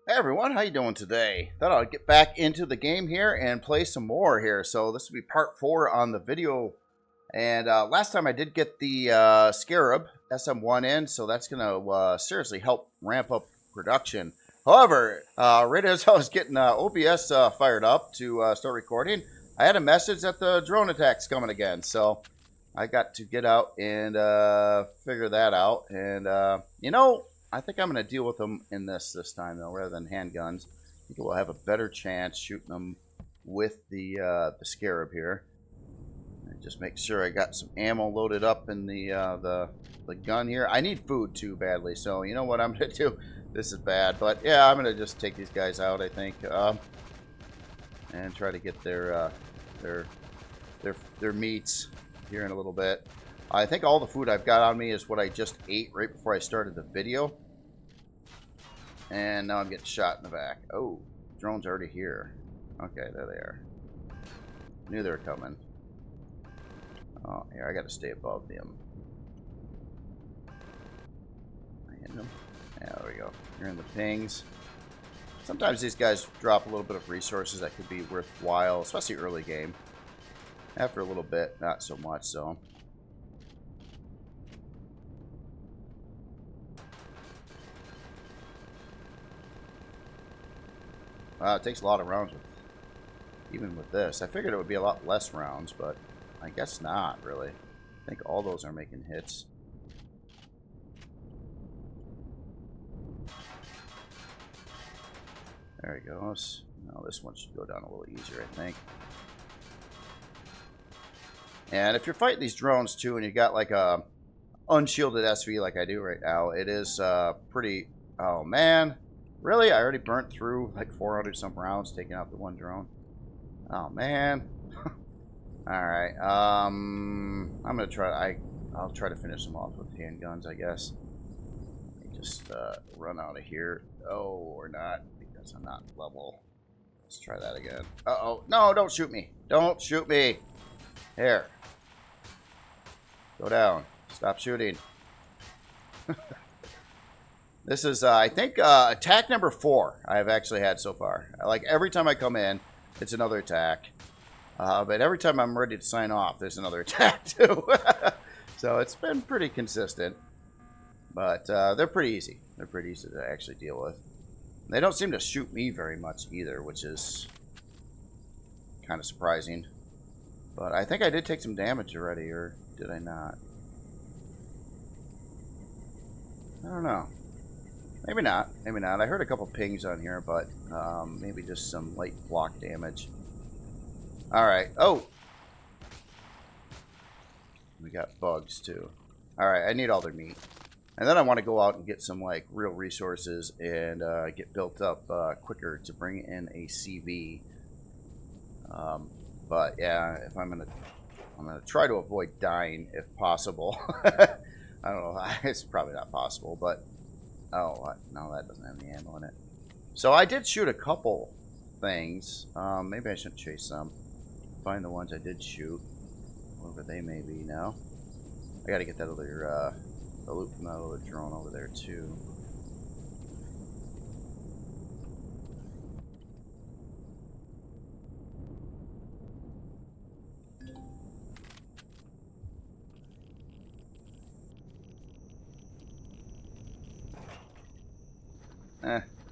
Hey everyone, how you doing today? Thought I'd get back into the game here and play some more here. So this will be part 4 on the video. And last time I did get the Scarab SM1 in, so that's going to seriously help ramp up production. However, right as I was getting OBS fired up to start recording, I had a message that the drone attack's coming again. So I got to get out and figure that out. And, you know, I think I'm going to deal with them in this time, though, rather than handguns. I think we'll have a better chance shooting them with the Scarab here. And just make sure I got some ammo loaded up in the gun here. I need food, too, badly, so you know what I'm going to do? This is bad, but yeah, I'm going to just take these guys out, I think, and try to get their meats here in a little bit. I think all the food I've got on me is what I just ate right before I started the video. And now I'm getting shot in the back. Oh, drone's already here. Okay, there they are. Knew they were coming. Oh, here, I gotta stay above them. Hit them. Yeah, there we go. Hearing the pings. Sometimes these guys drop a little bit of resources that could be worthwhile, especially early game. After a little bit, not so much, so. It takes a lot of rounds, even with this. I figured it would be a lot less rounds, but I guess not, really. I think all those are making hits. There he goes. Now this one should go down a little easier, I think. And if you're fighting these drones, too, and you got like a unshielded SV like I do right now, it is pretty... Oh, man. Really? I already burnt through like 400 some rounds taking out the one drone. Oh man. Alright. I'm gonna try I'll try to finish them off with handguns, I guess. Let me just run out of here. Oh, or not, because I'm not level. Let's try that again. Uh-oh. No, don't shoot me. Don't shoot me. Here. Go down. Stop shooting. This is, I think, attack number 4 I've actually had so far. Like, every time I come in, it's another attack. But every time I'm ready to sign off, there's another attack, too. So it's been pretty consistent. But they're pretty easy. They're pretty easy to actually deal with. They don't seem to shoot me very much either, which is kind of surprising. But I think I did take some damage already, or did I not? I don't know. Maybe not. Maybe not. I heard a couple pings on here, but maybe just some light block damage. Alright. Oh! We got bugs, too. Alright, I need all their meat. And then I want to go out and get some, like, real resources and get built up quicker to bring in a CV. But, yeah, if I'm gonna try to avoid dying if possible. I don't know. It's probably not possible, but... Oh, what? No, that doesn't have any ammo in it. So I did shoot a couple things. Maybe I shouldn't chase them. Find the ones I did shoot. Wherever they may be now. I gotta get that other, the loot from that other drone over there, too.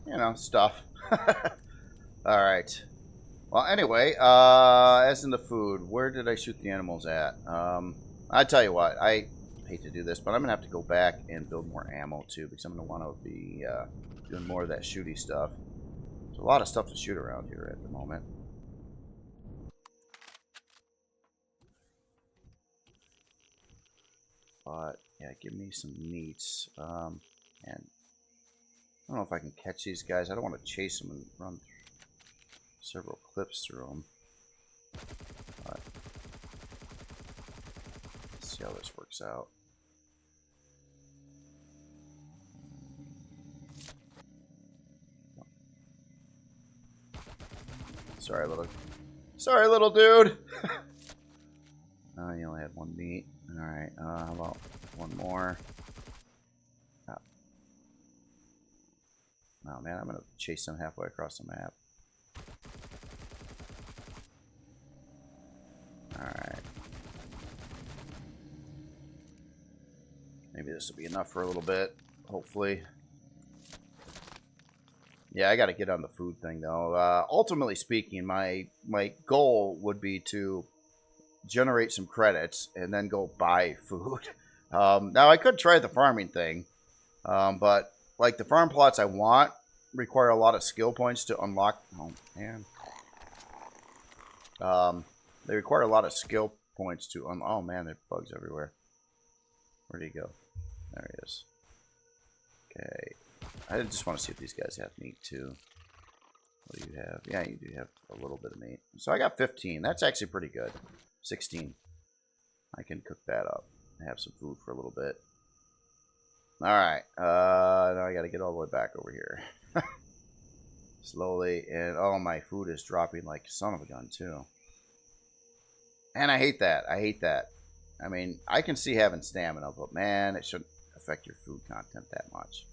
You know, stuff. Alright. Well, anyway, as in the food, where did I shoot the animals at? I tell you what, I hate to do this, but I'm going to have to go back and build more ammo, too, because I'm going to want to be doing more of that shooty stuff. There's a lot of stuff to shoot around here at the moment. But, yeah, give me some meats. And I don't know if I can catch these guys. I don't want to chase them and run several clips through them. But let's see how this works out. Sorry, little dude. You only had one meat. All right. How about one more? Oh man, I'm gonna chase them halfway across the map. Alright. Maybe this will be enough for a little bit, hopefully. Yeah, I gotta get on the food thing though. Ultimately speaking, my goal would be to generate some credits and then go buy food. Now I could try the farming thing, but like the farm plots I want require a lot of skill points to unlock. Oh man, they require a lot of skill points to oh man, there are bugs everywhere. Where'd he go? There he is. Okay, I just want to see if these guys have meat too. What do you have? Yeah, you do have a little bit of meat. So I got 15. That's actually pretty good. 16. I can cook that up. Have some food for a little bit. Alright. Now I gotta get all the way back over here. Slowly. And oh, my food is dropping like son of a gun too. And I hate that. I hate that. I mean, I can see having stamina, but man, it shouldn't affect your food content that much.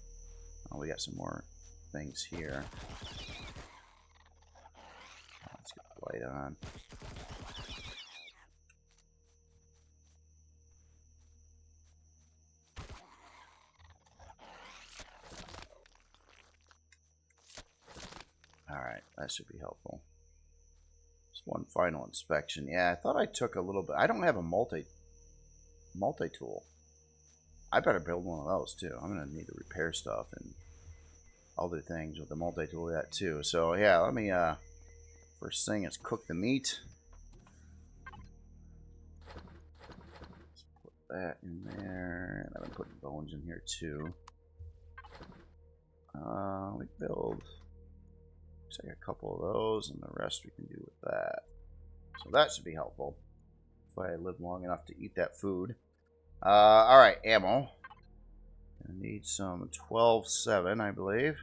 Oh, we got some more things here. Let's get the light on. Alright, that should be helpful. Just one final inspection. Yeah, I thought I took a little bit. I don't have a multi-tool. I better build one of those too. I'm going to need to repair stuff and other things with the multi-tool that too. So yeah, let me, first thing is cook the meat. Let's put that in there. And I've been putting bones in here too. We build... Looks like a couple of those, and the rest we can do with that. So that should be helpful if I live long enough to eat that food. Alright, ammo. I need some 12-7, I believe.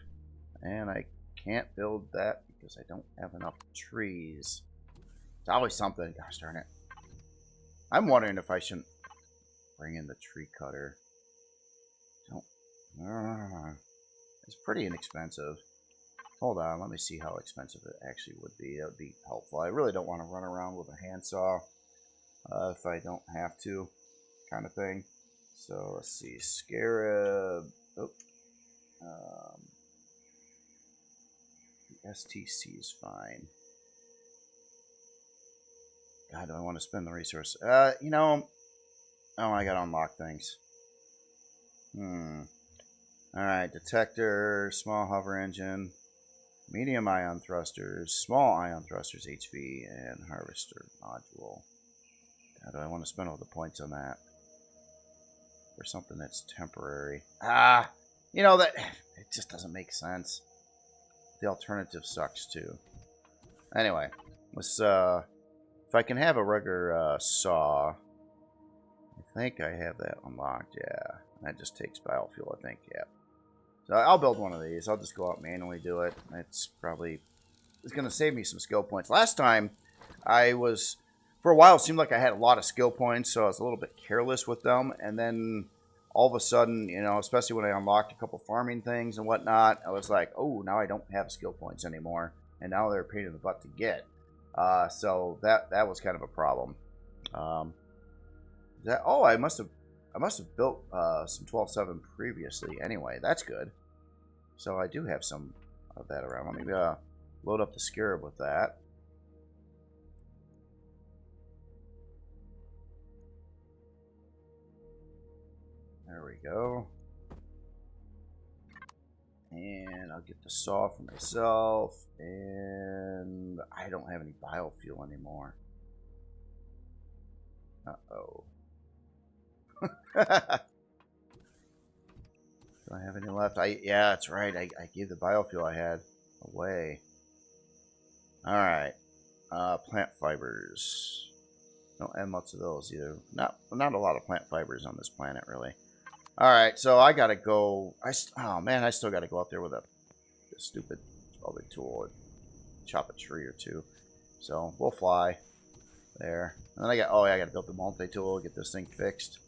And I can't build that because I don't have enough trees. It's always something. Gosh darn it. I'm wondering if I shouldn't bring in the tree cutter. It's pretty inexpensive. Hold on, let me see how expensive it actually would be. That would be helpful. I really don't want to run around with a handsaw if I don't have to, kind of thing. So let's see, Scarab. Oh, the STC is fine. God, do I want to spend the resource? You know, oh, I gotta unlock things. Alright, detector, small hover engine. Medium ion thrusters, small ion thrusters, HV, and harvester module. How do I want to spend all the points on that? For something that's temporary. You know, that it just doesn't make sense. The alternative sucks too. Anyway, let's if I can have a regular saw, I think I have that unlocked, yeah. That just takes biofuel, I think, yeah. So I'll build one of these. I'll just go out and manually do it. It's probably... It's going to save me some skill points. Last time, I was... For a while, it seemed like I had a lot of skill points, so I was a little bit careless with them. And then, all of a sudden, you know, especially when I unlocked a couple farming things and whatnot, I was like, oh, now I don't have skill points anymore. And now they're a pain in the butt to get. So that was kind of a problem. Oh, I must have built some 12-7 previously. Anyway, that's good. So I do have some of that around. Let me load up the Scarab with that. There we go. And I'll get the saw for myself. And I don't have any biofuel anymore. Uh-oh. Do I have any left? Yeah, that's right. I gave the biofuel I had away. Alright. Plant fibers. Don't have much of those either. Not a lot of plant fibers on this planet, really. Alright, so I gotta go... oh, man, I still gotta go out there with a stupid other tool and chop a tree or two. So, we'll fly. There. And then I gotta build the multi-tool, get this thing fixed.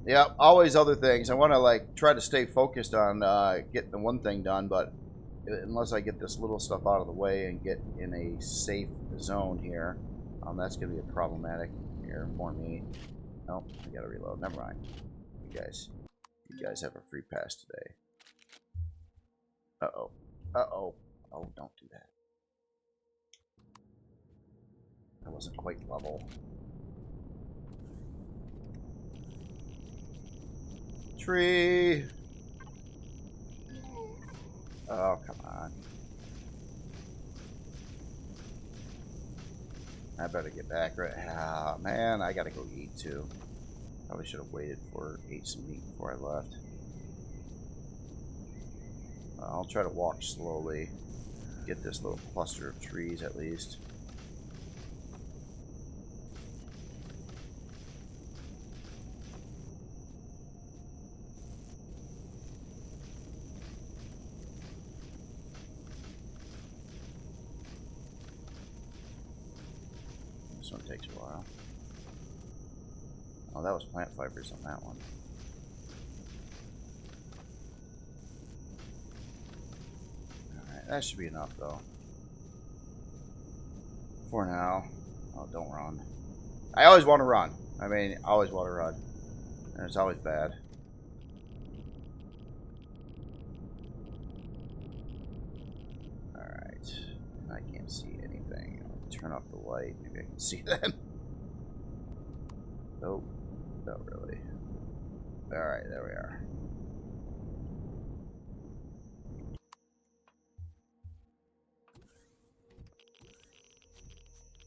Yep, always other things. I want to like try to stay focused on getting the one thing done, but unless I get this little stuff out of the way and get in a safe zone here, that's going to be problematic here for me. Oh, I got to reload. Never mind. You guys have a free pass today. Uh-oh. Uh-oh. Oh, don't do that. I wasn't quite level. Tree! Oh, come on. I better get back right. Ah, man, I gotta go eat too. Probably should have ate some meat before I left. I'll try to walk slowly. Get this little cluster of trees at least. This one takes a while. Oh, that was plant fibers on that one. Alright, that should be enough though. For now. Oh, don't run. I always want to run. I mean, I always want to run. And it's always bad. Alright. I can't see anything. I'll turn off the light. Maybe I can see them. Nope. Not really. Alright, there we are.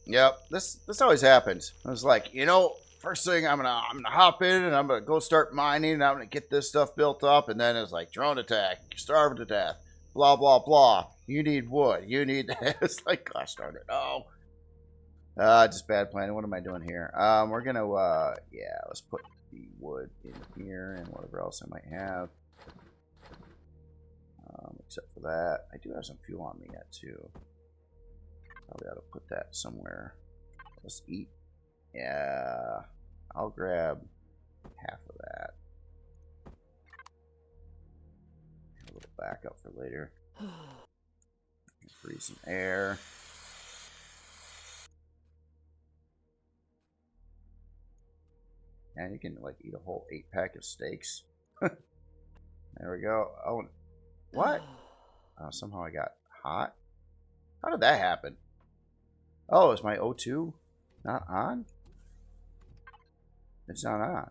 Yep, this always happens. I was like, you know, first thing I'm gonna hop in and I'm gonna go start mining and I'm gonna get this stuff built up, and then it's like drone attack, you're starving to death, blah blah blah. You need wood, you need that. It's like, gosh darn it. Oh. Just bad planning. What am I doing here? We're gonna yeah, let's put the wood in here and whatever else I might have. Except for that. I do have some fuel on me yet too. Probably ought to put that somewhere. Let's eat. Yeah. I'll grab half of that. A little backup for later. Freeze some air. And you can like eat a whole 8-pack of steaks. There we go. Oh, what? Oh, somehow I got hot. How did that happen? Oh, is my O2 not on? It's not on.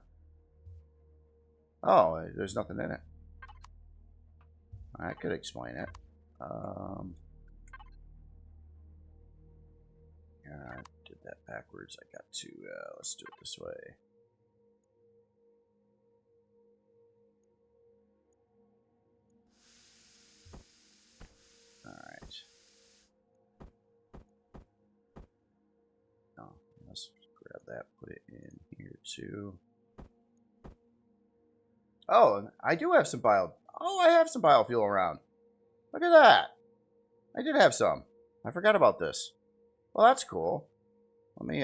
Oh, there's nothing in it. I could explain it. Yeah, I did that backwards. I got to, let's do it this way. Alright. Oh, let's grab that, put it in here too. Oh, I do have some I have some biofuel around. Look at that. I did have some. I forgot about this. Well, that's cool. Let me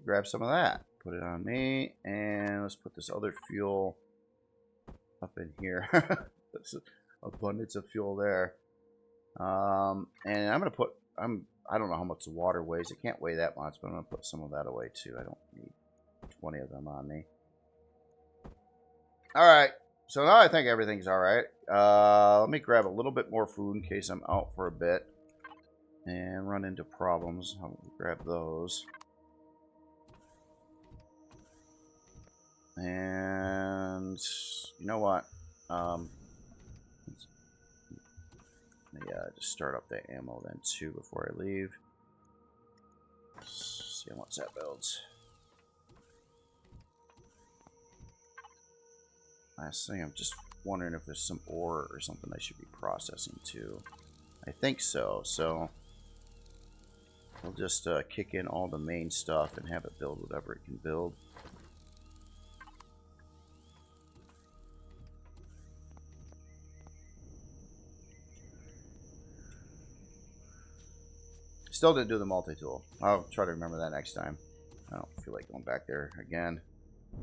grab some of that. Put it on me, and let's put this other fuel up in here. There's abundance of fuel there. And I'm gonna put I don't know how much the water weighs. It can't weigh that much, but I'm gonna put some of that away too. I don't need 20 of them on me. Alright, so now I think everything's alright. Let me grab a little bit more food in case I'm out for a bit and run into problems. I'll grab those. And you know what? Let me just start up that ammo then too before I leave. See how much that builds. Last thing, I'm just wondering if there's some ore or something I should be processing too. I think so. So we'll just kick in all the main stuff and have it build whatever it can build. Still didn't do the multi-tool. I'll try to remember that next time. I don't feel like going back there again.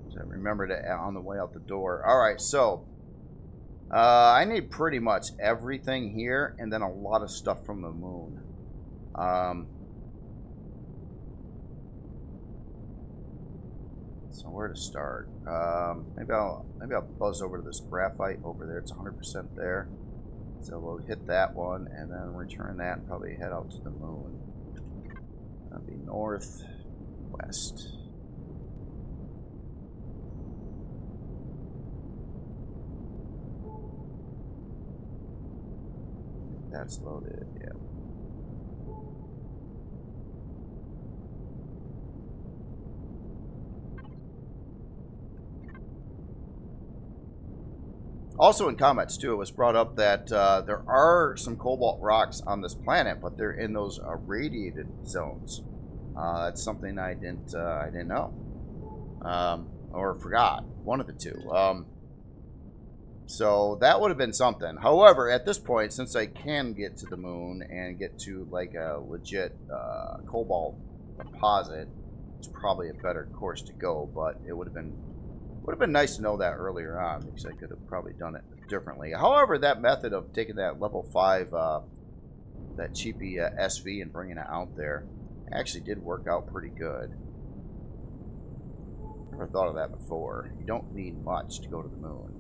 So remember to on the way out the door. All right, so I need pretty much everything here, and then a lot of stuff from the moon. So where to start? Maybe I'll buzz over to this graphite over there. It's 100% there. So we'll hit that one and then return that and probably head out to the moon. That'll be northwest. That's loaded, yeah. Also in comments, too, it was brought up that there are some cobalt rocks on this planet, but they're in those radiated zones. That's something I didn't know. Or forgot. One of the two. So that would have been something. However, at this point, since I can get to the moon and get to like a legit cobalt deposit, it's probably a better course to go. But it would have been nice to know that earlier on, because I could have probably done it differently. However, that method of taking that level 5, that cheapy SV and bringing it out there, actually did work out pretty good. Never thought of that before. You don't need much to go to the moon.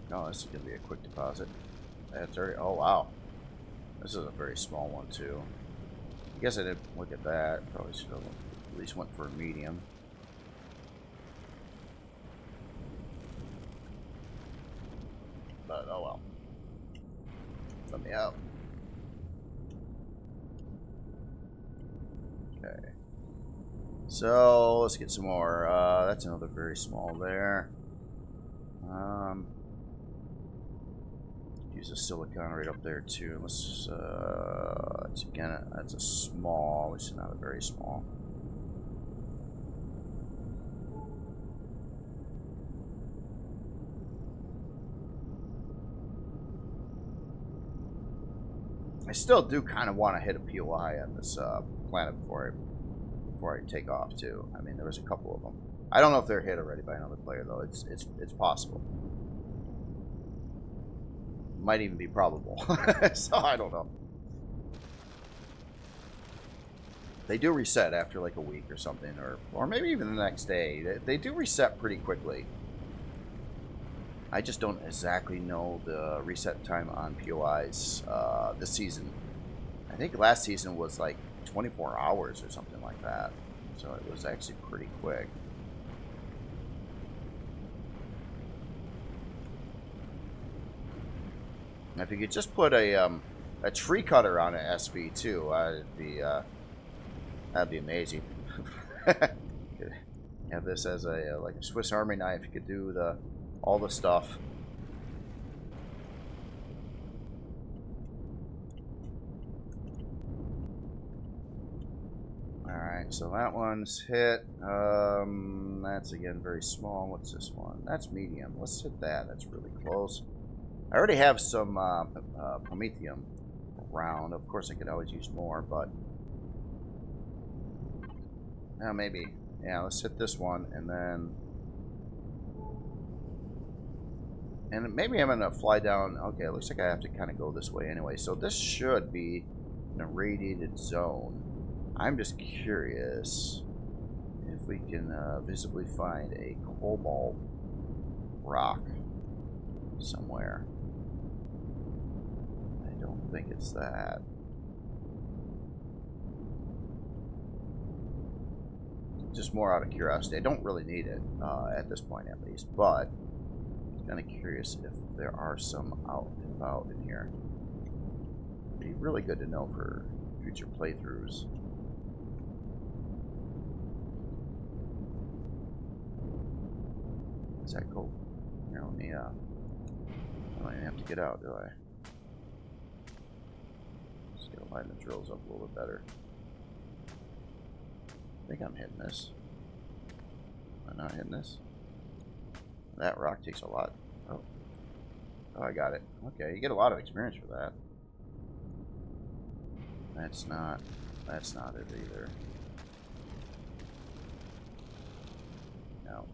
No, this is going to be a quick deposit. That's already... Oh, wow. This is a very small one, too. I guess I didn't look at that. Probably should have at least went for a medium. But, oh well. Let me out. Okay. So, let's get some more. That's another very small there. Use a silicon right up there too. Let's that's again that's a small, which is not a very small. I still do kind of want to hit a POI on this planet before I take off too. I mean, there was a couple of them. I don't know if they're hit already by another player though. It's possible. Might even be probable. So I don't know. They do reset after like a week or something, or maybe even the next day. They do reset pretty quickly. I just don't exactly know the reset time on POIs this season. I think last season was like 24 hours or something like that. So it was actually pretty quick. If you could just put a tree cutter on an SV too, that'd be amazing. Have this as a like a Swiss Army knife. You could do all the stuff. All right, so that one's hit. That's again very small. What's this one? That's medium. Let's hit that. That's really close. I already have some promethium around. Of course, I could always use more, but maybe. Yeah, let's hit this one, and maybe I'm gonna fly down. Okay, it looks like I have to kind of go this way anyway. So this should be an irradiated zone. I'm just curious if we can visibly find a cobalt rock somewhere. I don't think it's that. Just more out of curiosity. I don't really need it at this point, at least, but I'm kind of curious if there are some out and about in here. It'd be really good to know for future playthroughs. Is that cool? Here, let me, I don't even have to get out, do I? Just gotta line the drills up a little bit better. I think I'm hitting this. Am I not hitting this? That rock takes a lot. Oh. Oh, I got it. Okay, you get a lot of experience for that. That's not it either. No.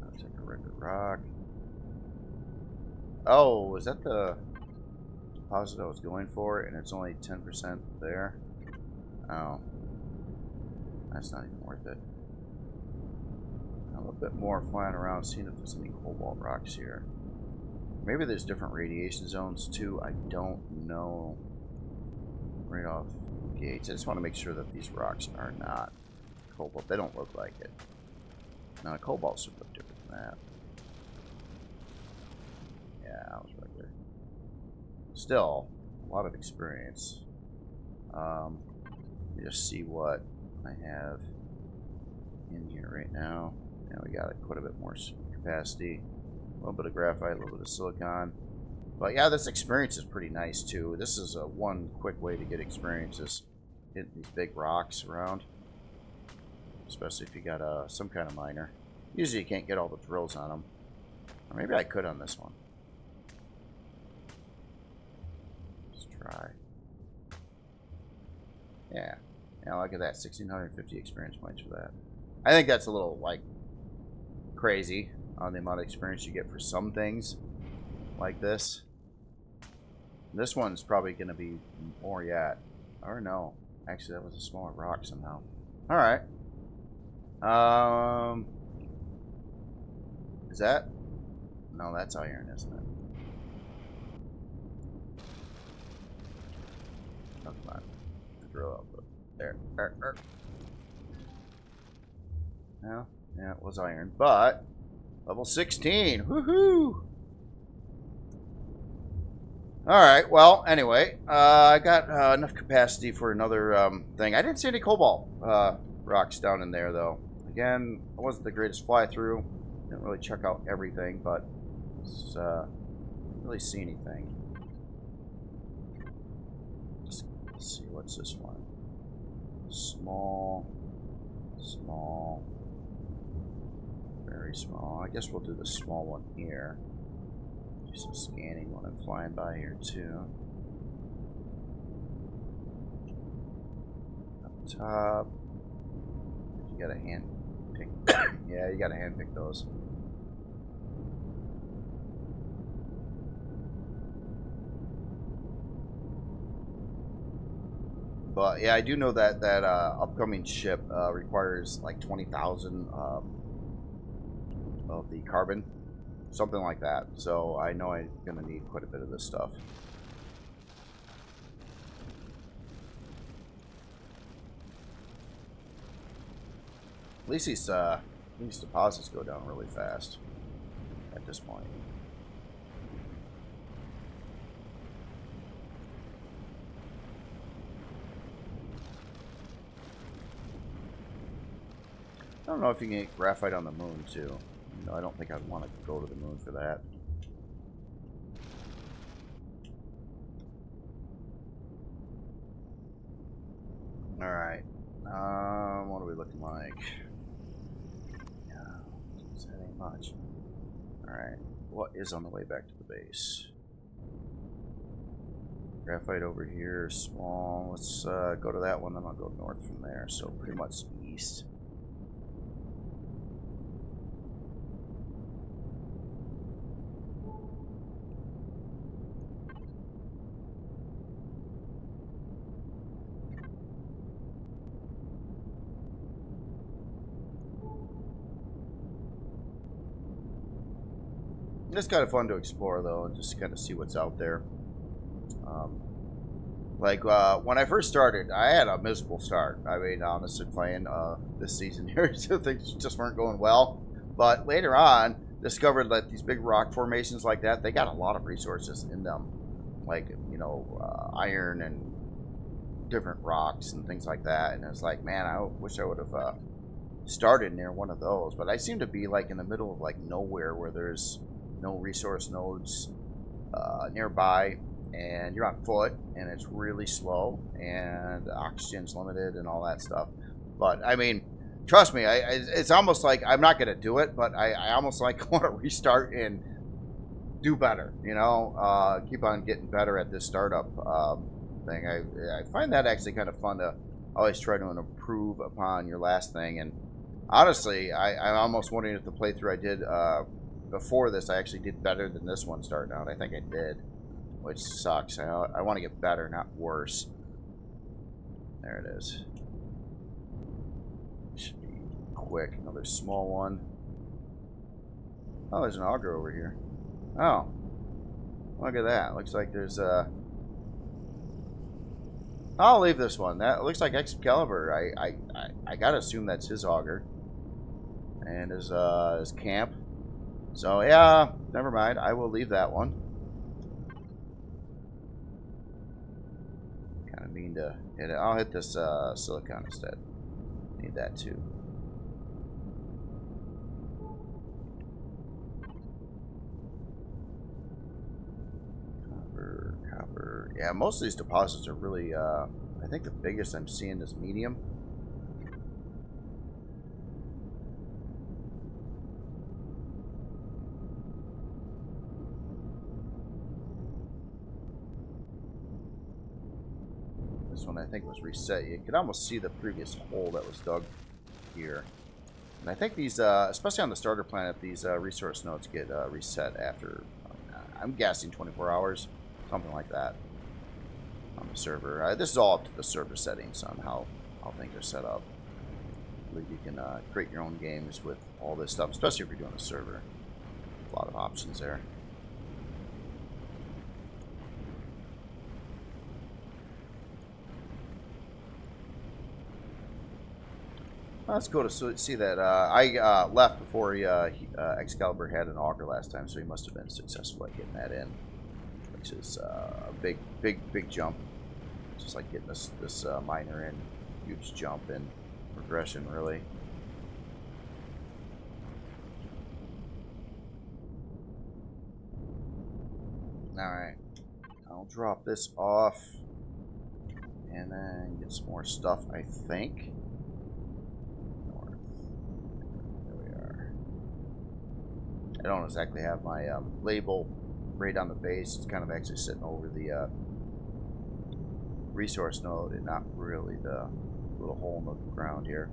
I'll take a regular rock. Oh, is that the deposit I was going for? And it's only 10% there? Oh. That's not even worth it. A little bit more flying around, seeing if there's any cobalt rocks here. Maybe there's different radiation zones too. I don't know. Right off the gates. I just want to make sure that these rocks are not cobalt. They don't look like it. Now, cobalt should look different than that. Yeah, I was right there. Still, a lot of experience. Let me just see what I have in here right now. Yeah, we got quite a bit more capacity. A little bit of graphite, a little bit of silicon. But yeah, this experience is pretty nice too. This is one quick way to get experience is hitting these big rocks around. Especially if you got some kind of miner. Usually you can't get all the drills on them. Or maybe I could on this one. Let's try. Yeah. Yeah, look at that. 1,650 experience points for that. I think that's a little, like, crazy on the amount of experience you get for some things like this. This one's probably going to be more yet. Or no. Actually, that was a smaller rock somehow. Alright. Is that? No, that's iron, isn't it? Oh, come on. Drill output. There. No, yeah, it was iron, but level 16. Woohoo! Alright, well, anyway, I got enough capacity for another thing. I didn't see any cobalt rocks down in there, though. Again, I wasn't the greatest fly-through. Didn't really check out everything, but didn't really see anything. Let's see, what's this one? Small, very small. I guess we'll do the small one here. Do some scanning when I'm flying by here too. Up top, you gotta hand pick. Yeah, you gotta hand pick those. But yeah, I do know that that upcoming ship requires like 20,000 of the carbon, something like that. So I know I'm gonna need quite a bit of this stuff. At least these deposits go down really fast at this point. I don't know if you can get graphite on the moon too. No, I don't think I'd want to go to the moon for that. Alright. What are we looking like? Yeah, that ain't much. Alright. What is on the way back to the base? Graphite over here, small. Let's go to that one, then I'll go north from there. So pretty much east. It's kind of fun to explore, though, and just kind of see what's out there. When I first started, I had a miserable start. I mean, honestly, playing this season here, things just weren't going well. But later on, discovered that these big rock formations like that, they got a lot of resources in them. Like, you know, iron and different rocks and things like that. And it's like, man, I wish I would have started near one of those. But I seem to be, like, in the middle of, like, nowhere where there's no resource nodes nearby, and you're on foot, and it's really slow, and oxygen's limited, and all that stuff. But I mean, trust me, it's almost like I'm not gonna do it, but I almost like want to restart and do better. You know, keep on getting better at this startup thing. I find that actually kind of fun to always try to improve upon your last thing. And honestly, I'm almost wondering if the playthrough I did before this, I actually did better than this one starting out. I think I did, which sucks. I want to get better, not worse. There it is. Should be quick. Another small one. Oh, there's an auger over here. Oh, look at that. Looks like there's a... I'll leave this one. That looks like Excalibur. I gotta assume that's his auger. And his camp. So yeah, never mind. I will leave that one. Kind of mean to hit it. I'll hit this silicon instead. Need that too. Copper. Yeah, most of these deposits are really, I think the biggest I'm seeing is medium. This one I think was reset. You could almost see the previous hole that was dug here. And I think these, especially on the starter planet, these resource nodes get reset after, I'm guessing 24 hours. Something like that on the server. This is all up to the server settings on how things are set up. I believe you can create your own games with all this stuff, especially if you're doing a server. A lot of options there. Well, that's cool to see that. I left before Excalibur had an auger last time, so he must have been successful at getting that in. Which is a big jump. Just like getting this miner in. Huge jump in progression, really. Alright. I'll drop this off. And then get some more stuff, I think. North. There we are. I don't exactly have my label right on the base. It's kind of actually sitting over the resource node and not really the little hole in the ground here.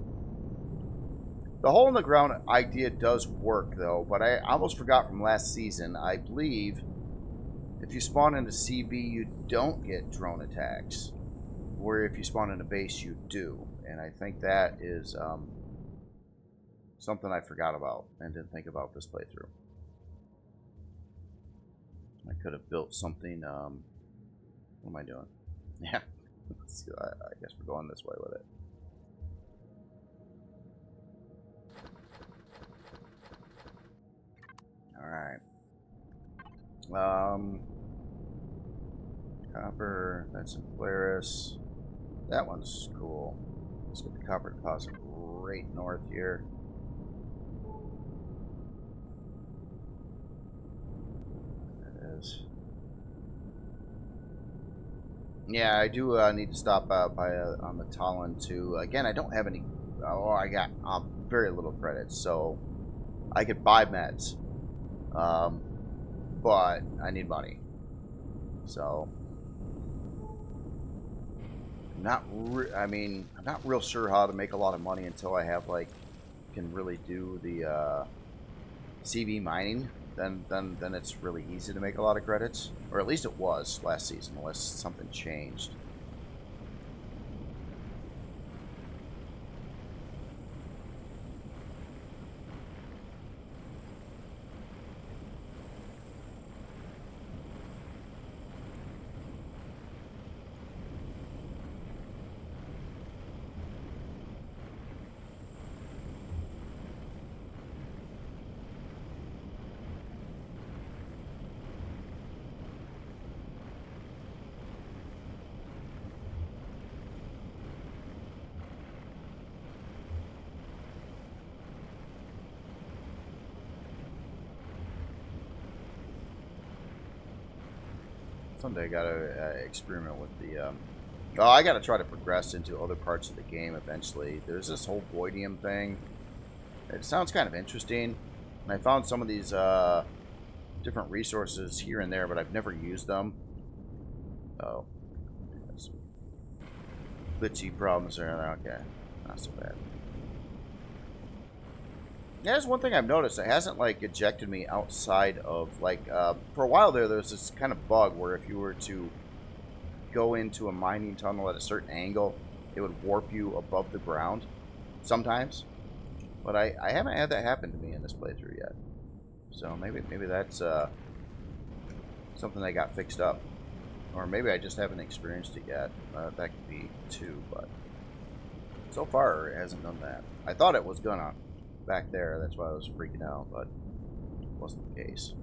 The hole in the ground idea does work though, but I almost forgot from last season. I believe if you spawn into CB you don't get drone attacks, where if you spawn in a base you do, and I think that is something I forgot about and didn't think about this playthrough. I could have built something. What am I doing? Yeah, I guess we're going this way with it. All right. Copper. That's in Polaris. That one's cool. Let's get the copper deposit right north here. Yeah, I do need to stop by on the Talon too. Again, I don't have any. Oh, I got very little credits, so I could buy meds, but I need money. So, I'm not real sure how to make a lot of money until I have can really do the CV mining. Then it's really easy to make a lot of credits, or at least it was last season, unless something changed. Someday I gotta experiment with the Oh, I gotta try to progress into other parts of the game eventually. There's this whole voidium thing. It sounds kind of interesting. And I found some of these different resources here and there, but I've never used them. Oh. Some glitchy problems there. Okay. Not so bad. Yeah, there's one thing I've noticed. It hasn't, like, ejected me outside of, like, for a while there was this kind of bug where if you were to go into a mining tunnel at a certain angle, it would warp you above the ground sometimes. But I haven't had that happen to me in this playthrough yet. So maybe that's something that got fixed up. Or maybe I just haven't experienced it yet. That could be too, but so far it hasn't done that. I thought it was gonna back there, that's why I was freaking out, but it wasn't the case.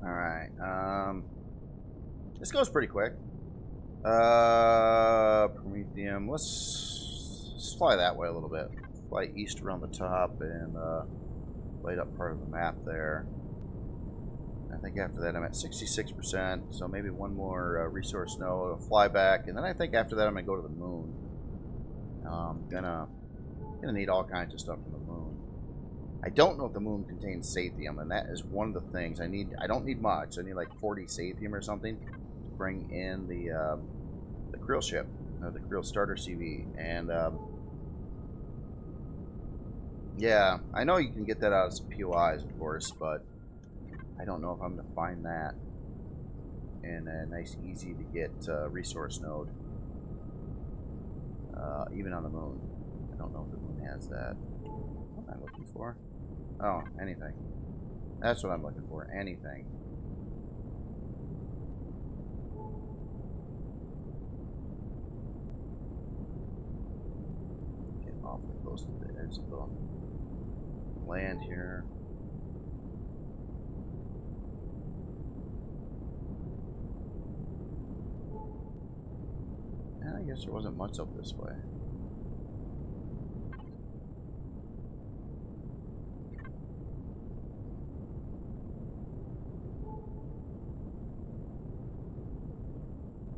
Alright, this goes pretty quick. Prometheum, let's fly that way a little bit. Fly east around the top and light up part of the map there. I think after that I'm at 66%, so maybe one more resource node, I'll fly back, and then I think after that I'm gonna go to the moon. I'm gonna need all kinds of stuff from the moon. I don't know if the moon contains sathium, and that is one of the things I need. I don't need much. I need like 40 sathium or something to bring in the Krill ship, the Krill starter CV. And yeah, I know you can get that out of some POIs, of course, but I don't know if I'm going to find that in a nice, easy to get resource node, even on the moon. I don't know if the moon has that. What am I looking for? Oh, anything. That's what I'm looking for. Anything. Get awfully close to the edge of the land here. And I guess there wasn't much up this way.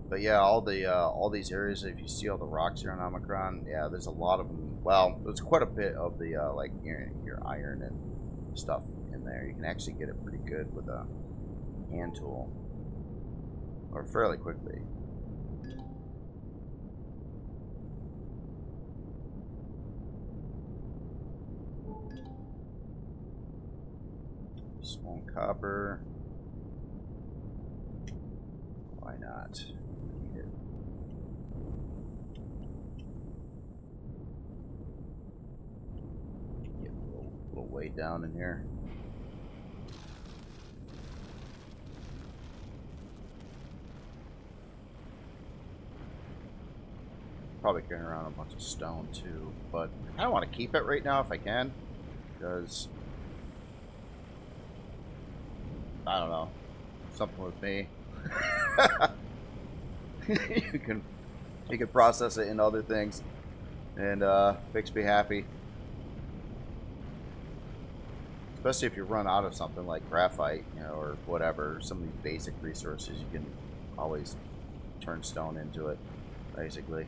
But yeah, all these areas, if you see all the rocks here on Omicron, yeah, there's a lot of them. Well, there's quite a bit of the like your iron and stuff in there. You can actually get it pretty good with a hand tool, or fairly quickly. Small copper. Why not? Need it. Get a little way down in here. Probably carrying around a bunch of stone too, but I kind of want to keep it right now if I can, because I don't know, something with me. you can process it into other things and makes me happy, especially if you run out of something like graphite, you know, or whatever. Some of these basic resources, you can always turn stone into it, basically.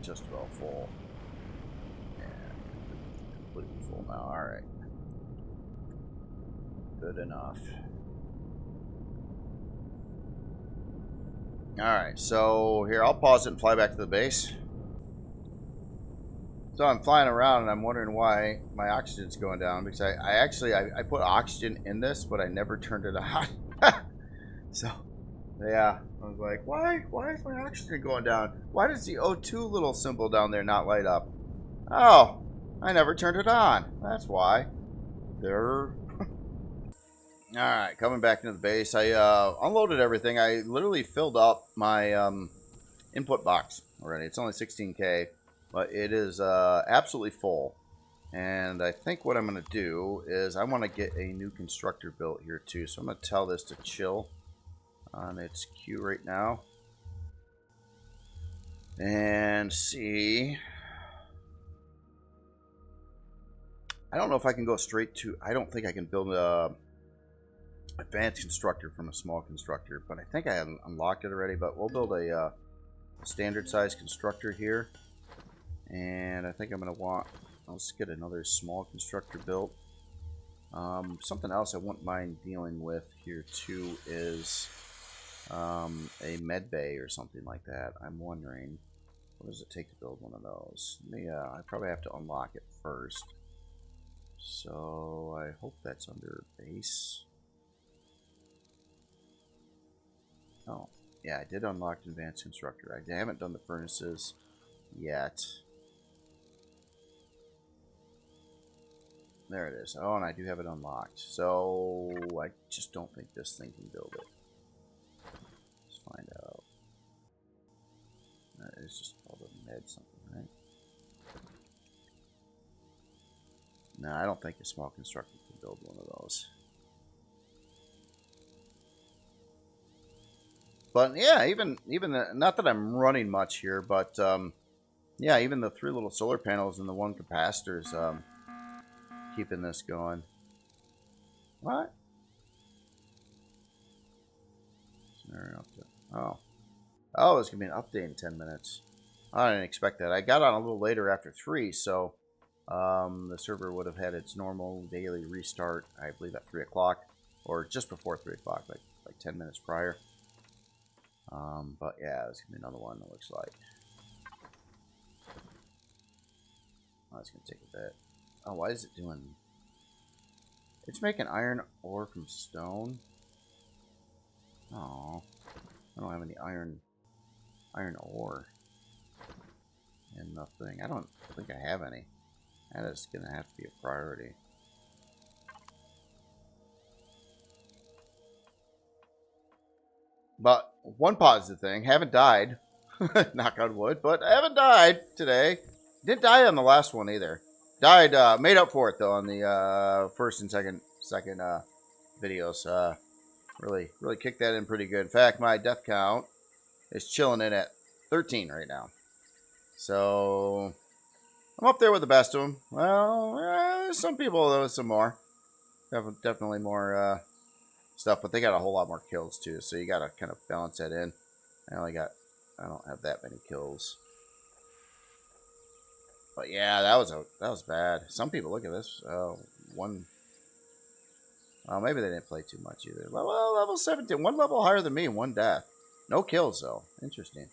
Just about full. And completely full now. Alright. Good enough. Alright, so here, I'll pause it and fly back to the base. So I'm flying around and I'm wondering why my oxygen's going down, because I actually put oxygen in this, but I never turned it on. So Yeah, I was like, why? Why is my oxygen going down? Why does the O2 little symbol down there not light up? Oh, I never turned it on. That's why. There. Alright, coming back into the base. I unloaded everything. I literally filled up my input box already. It's only 16K, but it is absolutely full. And I think what I'm going to do is I want to get a new constructor built here too. So I'm going to tell this to chill on its queue right now. And see. I don't know if I can go straight to... I don't think I can build a advanced constructor from a small constructor, but I think I unlocked it already. But we'll build a standard size constructor here, and I think I'm going to want... Let's get another small constructor built. Something else I wouldn't mind dealing with here too is a med bay or something like that. I'm wondering, what does it take to build one of those? I probably have to unlock it first. So I hope that's under base. Oh, yeah, I did unlock advanced constructor. I haven't done the furnaces yet. There it is. Oh, and I do have it unlocked. So I just don't think this thing can build it. Let's find out. It's just called a med something, right? No, I don't think a small constructor can build one of those. But yeah, even not that I'm running much here, but yeah, even the 3 little solar panels and the 1 capacitor's keeping this going. What? Oh. Oh, there's going to be an update in 10 minutes. I didn't expect that. I got on a little later after 3, so the server would have had its normal daily restart, I believe, at 3 o'clock, or just before 3 o'clock, like 10 minutes prior. But yeah, there's going to be another one, it looks like. Oh, it's going to take a bit. Oh, why is it doing... It's making iron ore from stone. Oh, I don't have any iron ore in the thing. I don't think I have any. That is going to have to be a priority. But one positive thing, haven't died. Knock on wood, but I haven't died today. Didn't die on the last one either. Died, made up for it though on the first and second videos. Really kicked that in pretty good. In fact, my death count is chilling in at 13 right now. So I'm up there with the best of them. Well, some people though, some more. Definitely more stuff, but they got a whole lot more kills too. So you got to kind of balance that in. I don't have that many kills. But yeah, that was bad. Some people, look at this. One. Well, maybe they didn't play too much either. Well, level 17, 1 level higher than me, 1 death. No kills though. Interesting.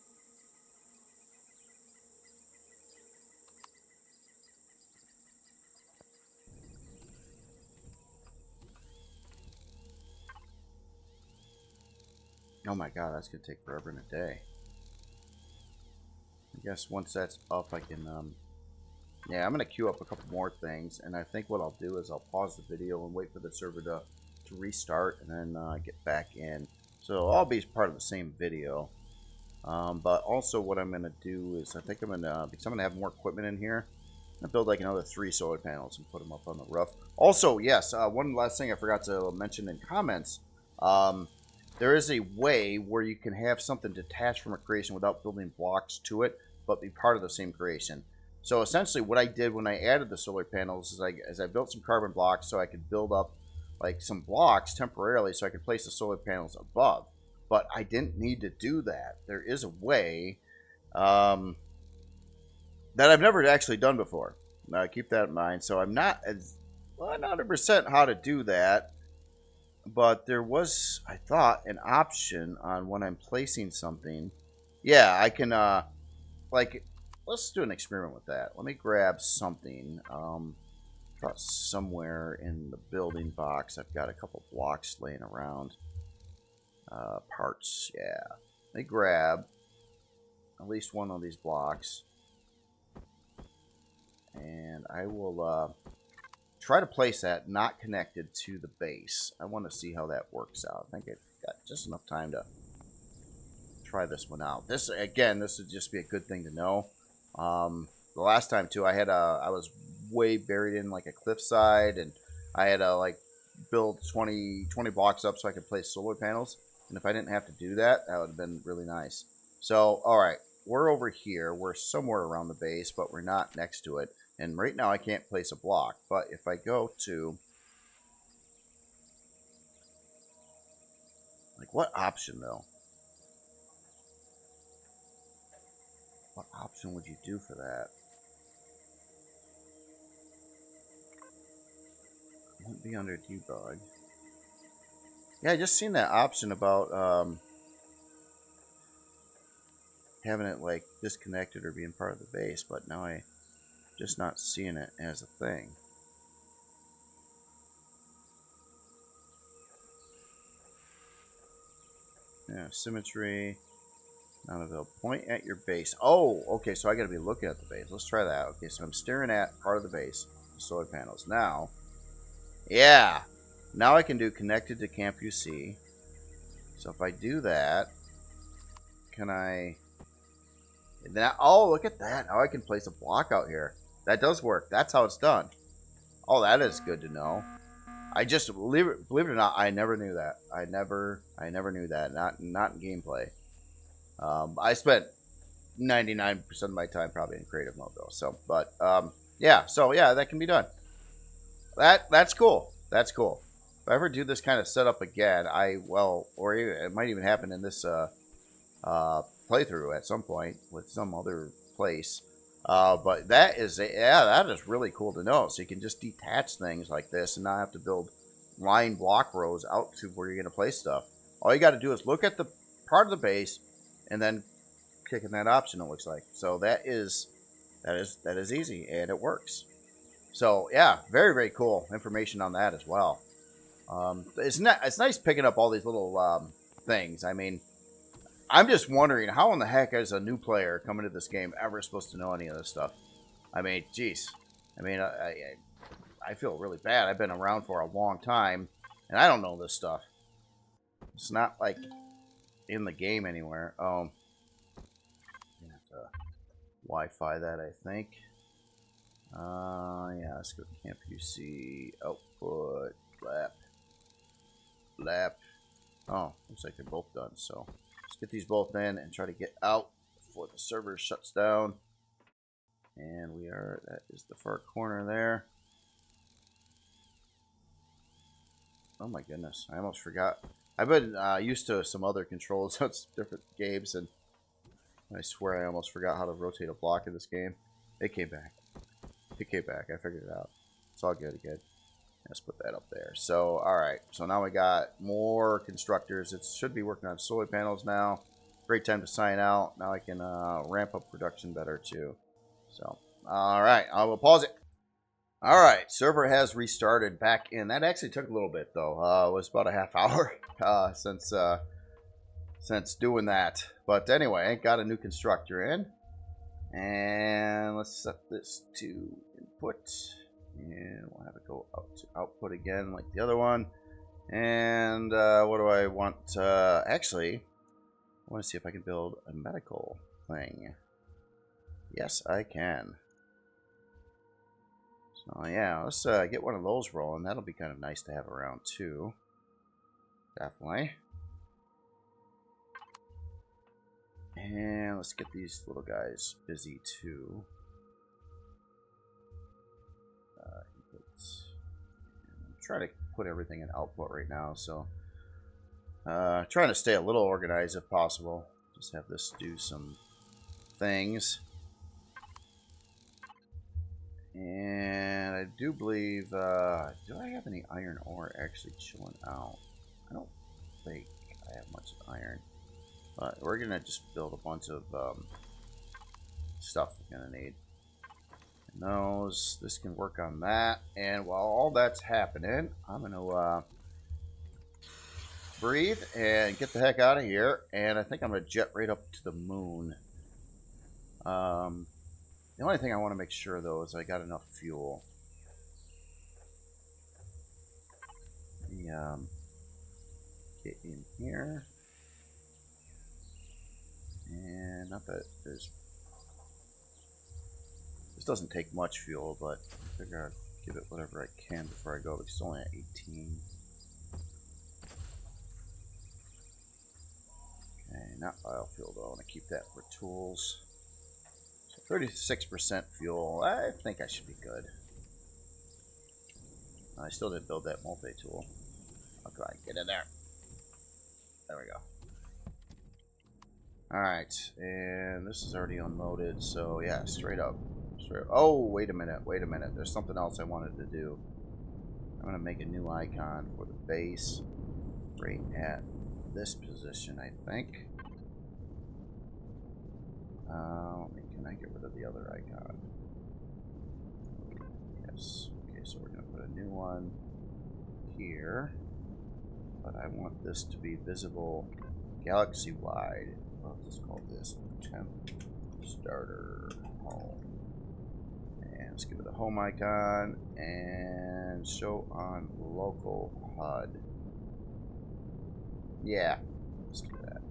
Oh my god, that's gonna take forever and a day. I guess once that's up, I can yeah, I'm going to queue up a couple more things, and I think what I'll do is I'll pause the video and wait for the server to restart, and then get back in. So I'll be part of the same video. But also what I'm going to do is I think I'm going to, because I'm going to have more equipment in here, I'm going to build like another 3 solar panels and put them up on the roof. Also, yes, one last thing I forgot to mention in comments. There is a way where you can have something detached from a creation without building blocks to it, but be part of the same creation. So essentially what I did when I added the solar panels is I built some carbon blocks so I could build up like some blocks temporarily so I could place the solar panels above. But I didn't need to do that. There is a way that I've never actually done before. Keep that in mind. So I'm not as 100% how to do that. But there was, I thought, an option on when I'm placing something. Yeah, I can like... Let's do an experiment with that. Let me grab something. Somewhere in the building box, I've got a couple blocks laying around. Parts, yeah. Let me grab at least one of these blocks. And I will try to place that not connected to the base. I want to see how that works out. I think I've got just enough time to try this one out. This, again, this would just be a good thing to know. The last time, too, I was way buried in, like, a cliffside, and I had to, like, build 20 blocks up so I could place solar panels. And if I didn't have to do that, that would have been really nice. So, all right, we're over here. We're somewhere around the base, but we're not next to it. And right now I can't place a block. But if I go to... like, what option, though? What option would you do for that? It wouldn't be under debug. Yeah, I just seen that option about having it like disconnected or being part of the base, but now I just not seeing it as a thing. Yeah, symmetry. Not available. Point at your base. Oh, okay, so I gotta be looking at the base. Let's try that. Okay, so I'm staring at part of the base, the solar panels. Now, yeah. Now I can do connected to Camp UC. So if I do that, can I... That, oh, look at that. Now I can place a block out here. That does work. That's how it's done. Oh, that is good to know. I just, believe it or not, I never knew that. I never knew that. Not in gameplay. I spent 99% of my time probably in creative mode though. So, but yeah, so yeah, that can be done. That's cool. That's cool. If I ever do this kind of setup again, or it might even happen in this playthrough at some point with some other place. But that is really cool to know. So you can just detach things like this and not have to build line block rows out to where you're going to place stuff. All you got to do is look at the part of the base and then click in that option. It looks like so that is easy and it works. So yeah, very very cool information on that as well. It's nice picking up all these little things. I mean, I'm just wondering how in the heck is a new player coming to this game ever supposed to know any of this stuff? I mean, geez. I mean, I feel really bad. I've been around for a long time, and I don't know this stuff. It's not like in the game anywhere. I'm gonna have to Wi-Fi that, I think. Yeah, let's go to Camp UC, output, lap. Oh, looks like they're both done, so let's get these both in and try to get out before the server shuts down. And that is the far corner there. Oh my goodness, I almost forgot. I've been used to some other controls on different games, and I swear I almost forgot how to rotate a block in this game. It came back. It came back. I figured it out. It's all good again. Let's put that up there. So, alright. So now we got more constructors. It should be working on solar panels now. Great time to sign out. Now I can ramp up production better too. So, alright. I will pause it. Alright. Server has restarted back in. That actually took a little bit though. It was about a half hour since doing that. But anyway, I got a new constructor in. And let's set this to input. And we'll have it go up to output again like the other one. And what do I want? Actually, I want to see if I can build a medical thing. Yes, I can. So yeah, let's get one of those rolling. That'll be kind of nice to have around too. Definitely. And let's get these little guys busy too. I'm trying to put everything in output right now, so trying to stay a little organized if possible. Just have this do some things. And I do believe, do I have any iron ore actually chilling out? I don't think I have much iron. But we're going to just build a bunch of stuff we're going to need. And those, this can work on that. And while all that's happening, I'm going to breathe and get the heck out of here. And I think I'm going to jet right up to the moon. The only thing I want to make sure, though, is I got enough fuel. Get in here. And not that there's... This doesn't take much fuel, but I figure I'll give it whatever I can before I go, because it's only at 18. Okay, not biofuel, though. I want to keep that for tools. So 36% fuel. I think I should be good. I still didn't build that multi-tool. I'll try and get in there. There we go. Alright, and this is already unloaded, so yeah, straight up. Oh, wait a minute, There's something else I wanted to do. I'm going to make a new icon for the base right at this position, I think. Can I get rid of the other icon? Yes. Okay, so we're going to put a new one here. But I want this to be visible galaxy-wide. I'll just call this temp starter home. And let's give it a home icon and show on local HUD. Yeah, let's do that.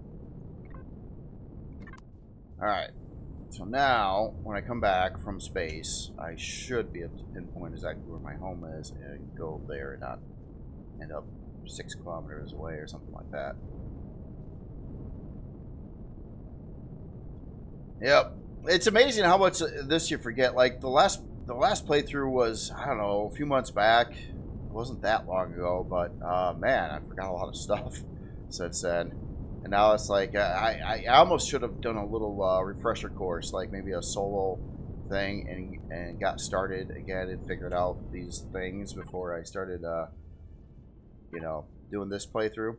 Alright, so now when I come back from space, I should be able to pinpoint exactly where my home is and go there and not end up 6 kilometers away or something like that. Yep. It's amazing how much this you forget. Like the last playthrough was, I don't know, a few months back. It wasn't that long ago, but man, I forgot a lot of stuff since then. And now it's like I almost should have done a little refresher course, like maybe a solo thing, and got started again and figured out these things before I started, you know, doing this playthrough.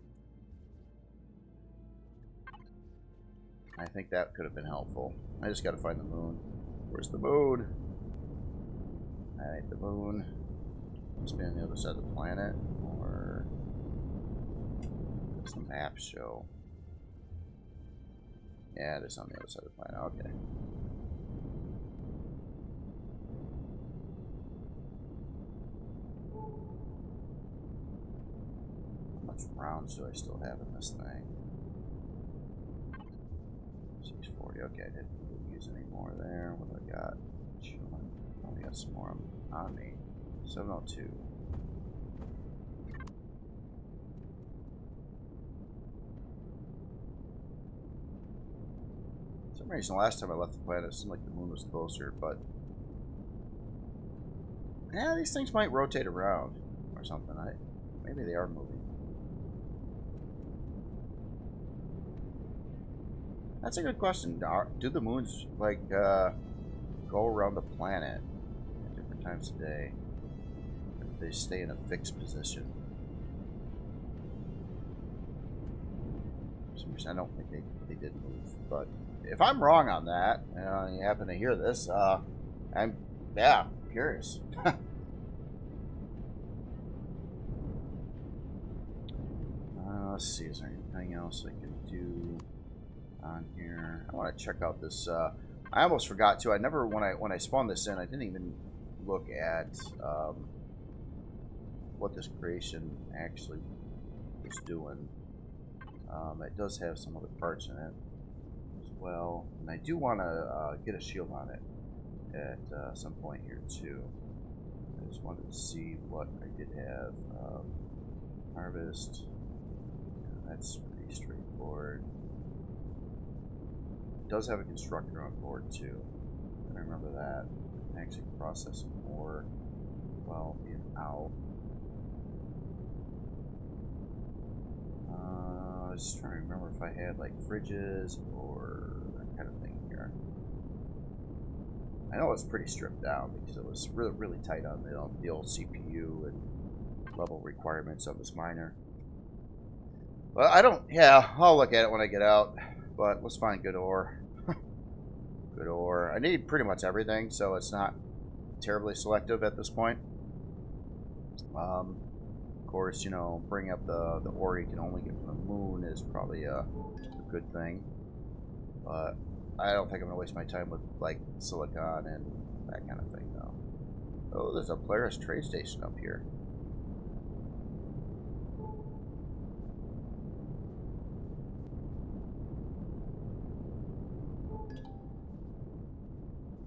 I think that could have been helpful. I just got to find the moon. Where's the moon? Alright, the moon must be on the other side of the planet, or what's the map show? Yeah, it is on the other side of the planet. Okay. How much rounds do I still have in this thing? 640. Okay, I didn't use any more there. What do I got? Oh, I got some more on me. 702. For some reason, last time I left the planet, it seemed like the moon was closer, but yeah, these things might rotate around or something. Maybe they are moving. That's a good question. Do the moons like go around the planet at different times of day? Or do they stay in a fixed position? For some reason, I don't think they did move. But if I'm wrong on that, and you happen to hear this, I'm curious. Let's see. Is there anything else I can do on here? I want to check out this. I almost forgot to. I never when I spawned this in, I didn't even look at what this creation actually is doing. It does have some other parts in it as well, and I do want to get a shield on it at some point here too. I just wanted to see what I did have. Harvest. Yeah, that's pretty straightforward. It does have a constructor on board too. I remember that. I can actually process some more while being out. I was just trying to remember if I had like fridges or that kind of thing here. I know it's pretty stripped down because it was really tight on the old CPU and level requirements of this miner. Well, I don't. Yeah, I'll look at it when I get out. But let's find good ore. Good ore. I need pretty much everything, so it's not terribly selective at this point. course, you know, bring up the ore you can only get from the moon is probably a good thing. But I don't think I'm gonna waste my time with like silicon and that kind of thing, though. Oh, there's a Polaris trade station up here.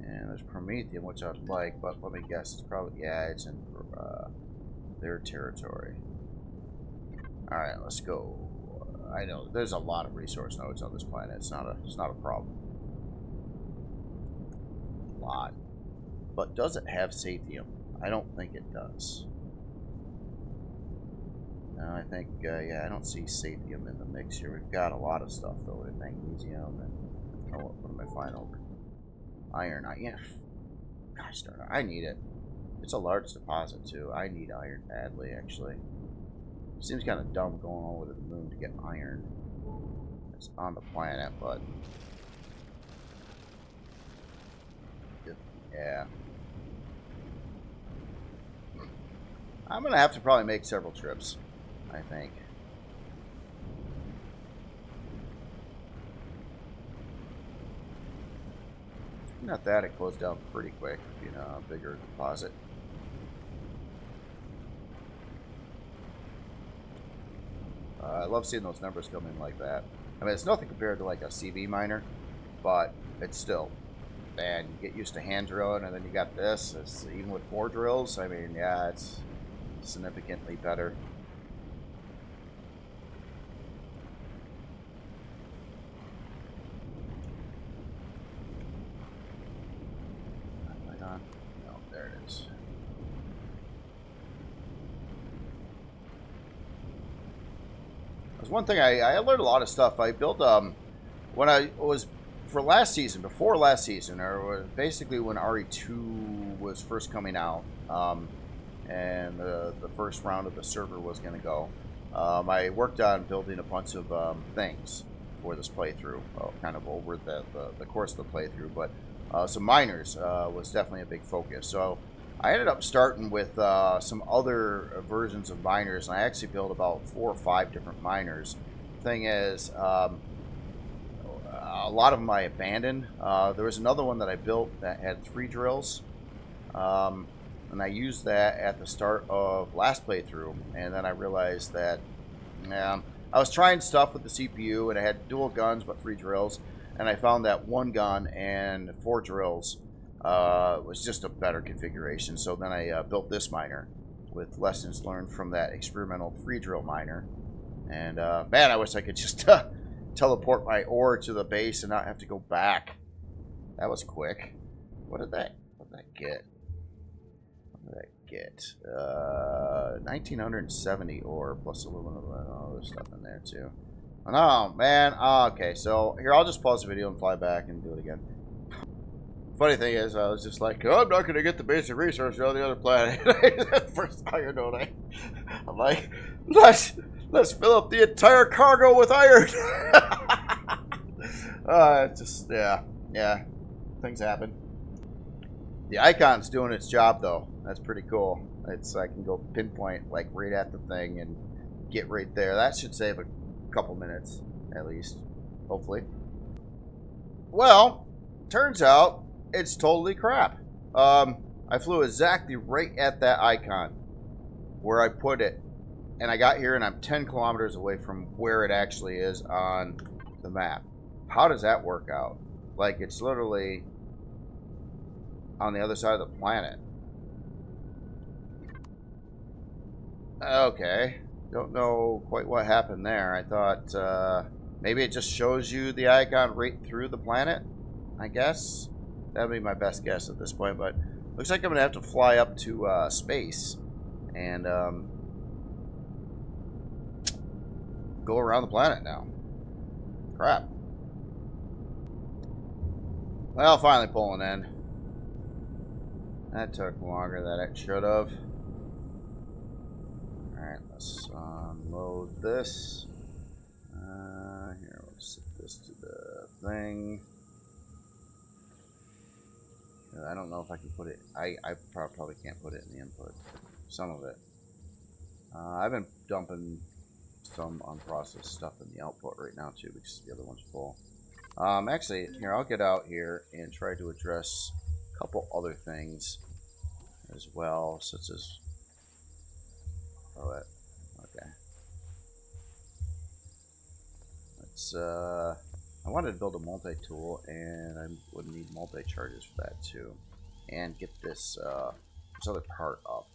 And there's Prometheum, which I'd like, but let me guess, it's probably, yeah, it's in their territory. Alright, let's go. I know, there's a lot of resource nodes on this planet. It's not a problem. A lot. But does it have Sathium? I don't think it does. No, I think, yeah, I don't see Sathium in the mix here. We've got a lot of stuff, though, with magnesium and, oh, what am I finding? Iron. Yeah. Gosh darn it, I need it. It's a large deposit, too. I need iron badly, actually. Seems kind of dumb going all over the moon to get iron. It's on the planet, but... yeah. I'm going to have to probably make several trips, I think. Not that, it closed down pretty quick, you know, a bigger deposit. I love seeing those numbers come in like that. I mean, it's nothing compared to like a CV miner, but it's still, man, you get used to hand drilling, and then you got this. It's, even with 4 drills, I mean, yeah, it's significantly better. No, there it is. There's one thing I learned a lot of stuff. I built when I was for last season, before last season, or basically when RE2 was first coming out, and the first round of the server was going to go. I worked on building a bunch of things for this playthrough, kind of over the course of the playthrough, but some miners was definitely a big focus. So I ended up starting with some other versions of miners, and I actually built about 4 or 5 different miners. Thing is, a lot of them I abandoned. There was another one that I built that had 3 drills, and I used that at the start of last playthrough, and then I realized that I was trying stuff with the CPU, and I had dual guns but 3 drills, and I found that 1 gun and 4 drills was just a better configuration. So then I built this miner with lessons learned from that experimental 3 drill miner. And man, I wish I could just teleport my ore to the base and not have to go back. That was quick. What did that get? What did that get? 1970 ore plus a little bit of other stuff in there too. Oh man. Oh, okay, so here, I'll just pause the video and fly back and do it again. Funny thing is, I was just like, oh, I'm not going to get the basic resource on the other planet. First iron node, I'm like, let's fill up the entire cargo with iron. It's just, yeah, things happen. The icon's doing its job, though. That's pretty cool. I can go pinpoint, like, right at the thing and get right there. That should save a couple minutes, at least, hopefully. Well, turns out it's totally crap. I flew exactly right at that icon where I put it, and I got here and I'm 10 kilometers away from where it actually is on the map. How does that work out? Like, it's literally on the other side of the planet. Okay, don't know quite what happened there. I thought maybe it just shows you the icon right through the planet, I guess. That would be my best guess at this point, but looks like I'm going to have to fly up to space and go around the planet now. Crap. Well, finally pulling in. That took longer than it should have. Alright, let's unload this. Here, we'll set this to the thing. I don't know if I can put it. I probably can't put it in the input. Some of it. I've been dumping some unprocessed stuff in the output right now too because the other one's full. Actually, here, I'll get out here and try to address a couple other things as well, such as... Oh, okay. Let's, I wanted to build a multi-tool, and I would need multi-charges for that too. And get this, this other part up.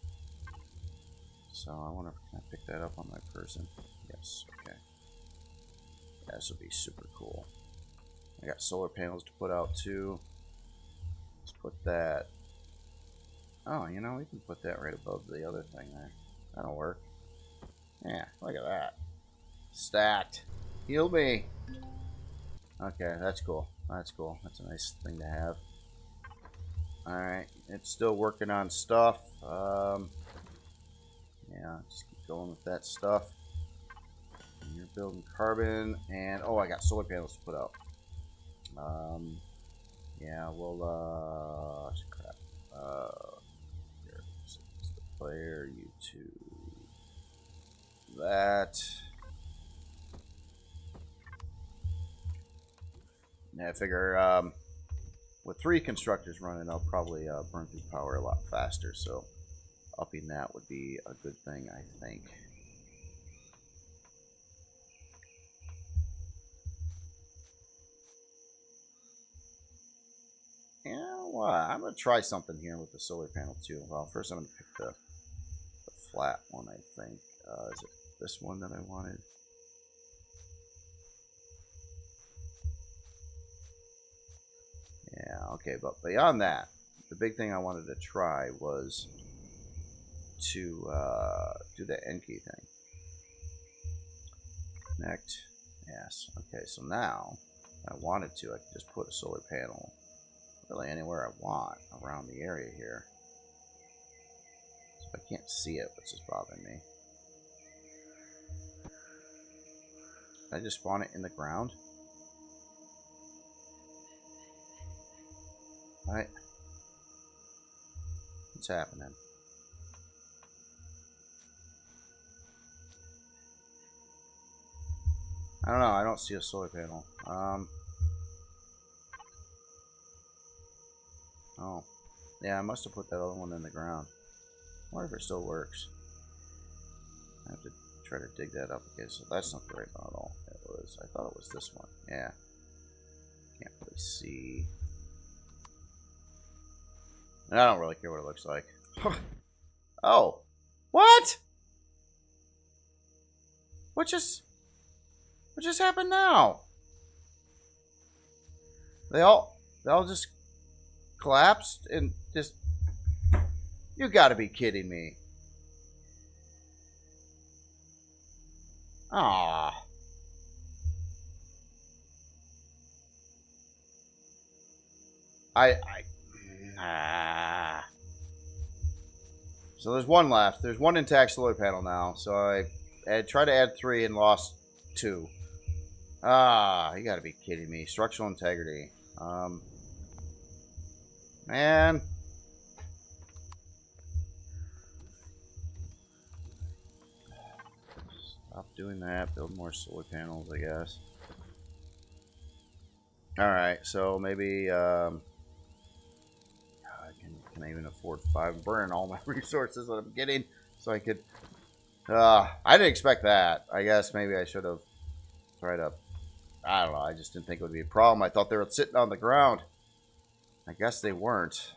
So I want to kind of pick that up on my person. Yes, okay. Yeah, this would be super cool. I got solar panels to put out too. Let's put that. Oh, you know, we can put that right above the other thing there. That'll work. Yeah, look at that. Stacked. Heal me. Okay, that's cool. That's cool. That's a nice thing to have. Alright, it's still working on stuff. Yeah, just keep going with that stuff. And you're building carbon, and oh, I got solar panels to put out. Yeah, well, crap. Here, it's the player, YouTube, that. Yeah, I figure, with 3 constructors running, I'll probably burn through power a lot faster, so upping that would be a good thing, I think. Yeah, well, I'm going to try something here with the solar panel too. Well, first I'm going to pick the flat one, I think. Is it this one that I wanted? Yeah, okay, but beyond that, the big thing I wanted to try was to do the N key thing. Connect. Yes. Okay, so now, if I wanted to, I could just put a solar panel really anywhere I want around the area here. So if I can't see it, which is bothering me. Can I just spawn it in the ground? Alright. What's happening? I don't know, I don't see a solar panel. Oh. Yeah, I must have put that other one in the ground. I wonder if it still works. I have to try to dig that up. Okay, so that's not the right one at all. It was, I thought it was this one. Yeah. Can't really see. I don't really care what it looks like. Oh. What? What just happened now? They all just collapsed and just... You gotta be kidding me. Ah. So there's one left. There's one intact solar panel now. So I tried to add 3 and lost 2. Ah, you gotta be kidding me. Structural integrity. Man. Stop doing that. Build more solar panels, I guess. Alright, so maybe, can I even afford 5? Burn all my resources that I'm getting so I could... I didn't expect that. I guess maybe I should have tried to... I don't know. I just didn't think it would be a problem. I thought they were sitting on the ground. I guess they weren't.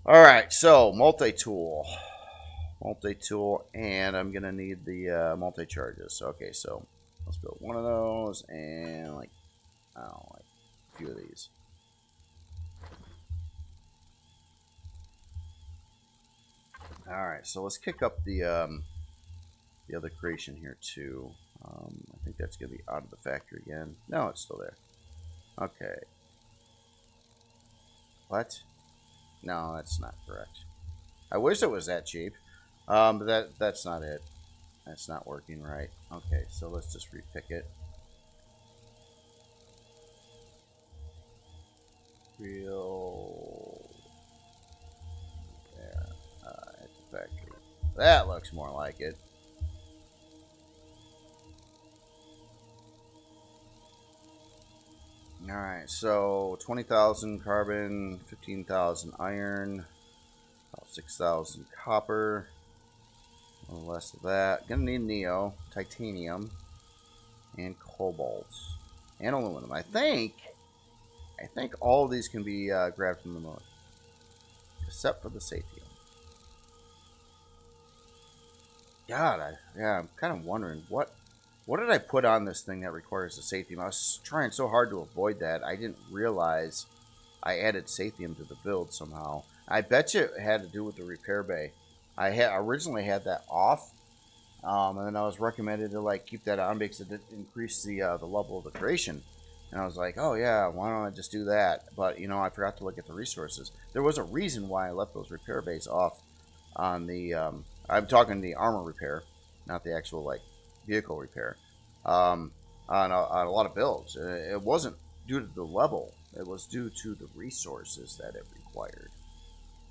Alright, so multi-tool. Multi-tool, and I'm going to need the multi-charges. Okay, so let's build one of those, and like, I don't know, like a few of these. Alright, so let's kick up the other creation here too. I think that's going to be out of the factory again. No, it's still there. Okay. What? No, that's not correct. I wish it was that cheap. But that's not it. That's not working right. Okay, so let's just repick it. Real... There. At the factory. That looks more like it. Alright, so 20,000 carbon, 15,000 iron, about 6,000 copper, a little less of that. Gonna need neo, titanium, and cobalt, and aluminum. I think all of these can be grabbed from the moon, except for the safety. God, I'm kind of wondering what did I put on this thing that requires the sathium? I was trying so hard to avoid that. I didn't realize I added sathium to the build somehow. I bet you it had to do with the repair bay. I originally had that off, and then I was recommended to like keep that on because it did increase the level of iteration. And I was like, oh yeah, why don't I just do that? But you know, I forgot to look at the resources. There was a reason why I left those repair bays off on the. I'm talking the armor repair, not the actual like vehicle repair. On a lot of builds, it wasn't due to the level; it was due to the resources that it required.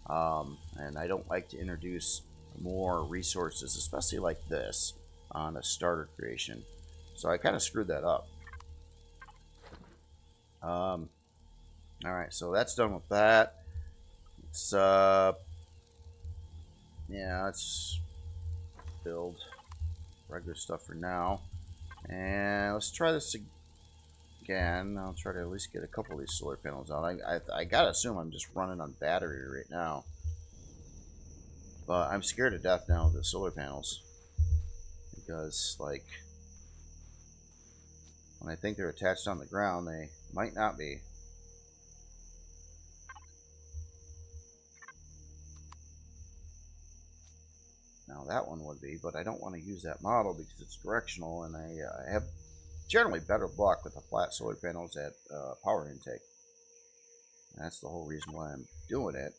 And I don't like to introduce more resources, especially like this, on a starter creation. So I kind of screwed that up. All right, so that's done with that. It's yeah, let's build regular stuff for now. And let's try this again. I'll try to at least get a couple of these solar panels out. I gotta assume I'm just running on battery right now. But I'm scared to death now of the solar panels. Because, like, when I think they're attached on the ground, they might not be. Now that one would be, but I don't want to use that model because it's directional, and I have generally better luck with the flat solar panels at power intake. And that's the whole reason why I'm doing it.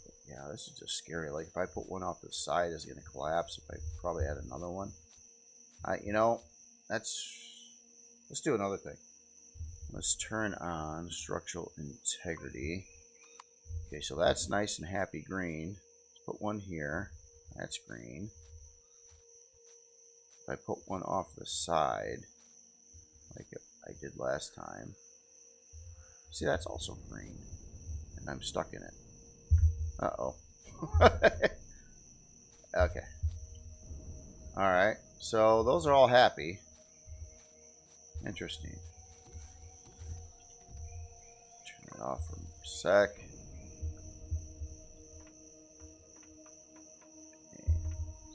But yeah, this is just scary. Like if I put one off the side, it's going to collapse. If I probably add another one, you know, let's do another thing. Let's turn on structural integrity. Okay, so that's nice and happy green. Let's put one here. That's green. If I put one off the side, like I did last time, see, that's also green. And I'm stuck in it. Uh-oh. Okay. Alright, so those are all happy. Interesting. Turn it off for a sec. Okay.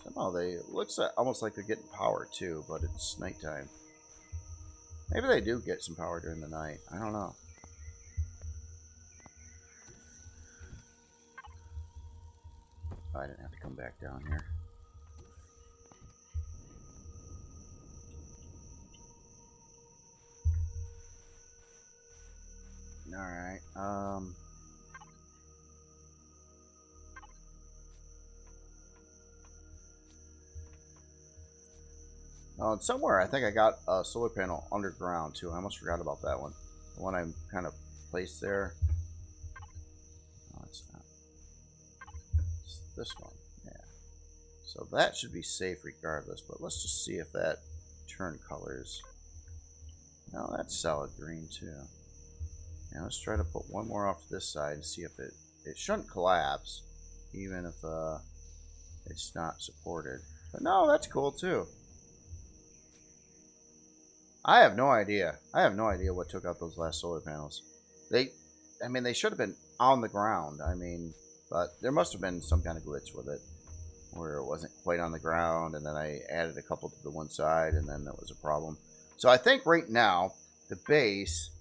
Somehow it looks like, almost like they're getting power too, but it's nighttime. Maybe they do get some power during the night. I don't know. I didn't have to come back down here. Alright, oh, and somewhere I think I got a solar panel underground too. I almost forgot about that one. The one I kind of placed there. No, it's not. It's this one. Yeah. So that should be safe regardless, but let's just see if that turned colors. No, that's solid green too. Now let's try to put one more off to this side and see if it shouldn't collapse, even if it's not supported. But no, that's cool too. I have no idea. I have no idea what took out those last solar panels. They should have been on the ground. I mean, but there must have been some kind of glitch with it, where it wasn't quite on the ground, and then I added a couple to the one side, and then that was a problem. So I think right now the base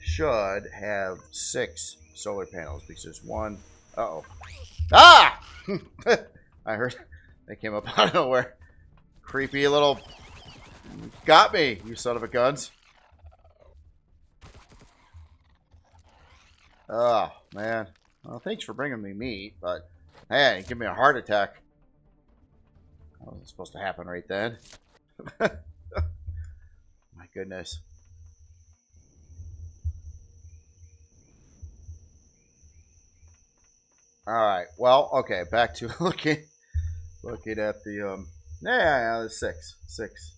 should have 6 solar panels because there's one. Uh-oh. Ah! I heard they came up out of nowhere. Creepy little. Got me, you son of a guns. Oh, man. Well, thanks for bringing me meat, but hey, give me a heart attack. That wasn't supposed to happen right then. My goodness. All right. Well, okay. Back to looking at the yeah, there's six.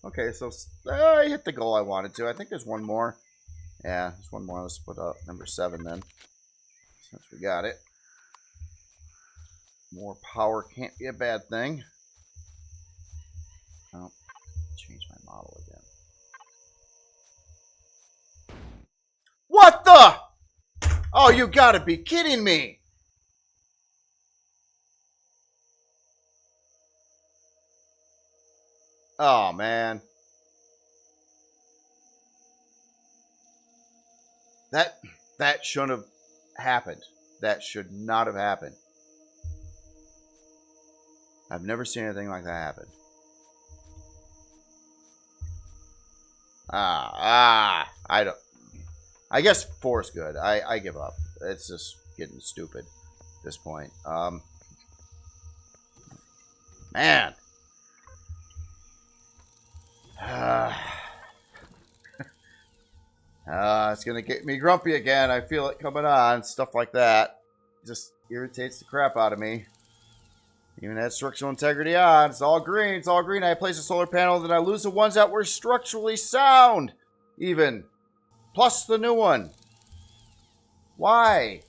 Okay, so I hit the goal I wanted to. I think there's one more. Yeah, there's one more. Let's put up number 7 then, since we got it. More power can't be a bad thing. Oh, change my model again. What the? Oh, you gotta be kidding me! Oh, man. That shouldn't have happened. That should not have happened. I've never seen anything like that happen. I don't. I guess 4 is good. I give up. It's just getting stupid at this point. Man. It's gonna get me grumpy again. I feel it coming on. Stuff like that just irritates the crap out of me. Even had structural integrity on. It's all green. It's all green. I place a solar panel, then I lose the ones that were structurally sound. Even. Plus the new one. Why?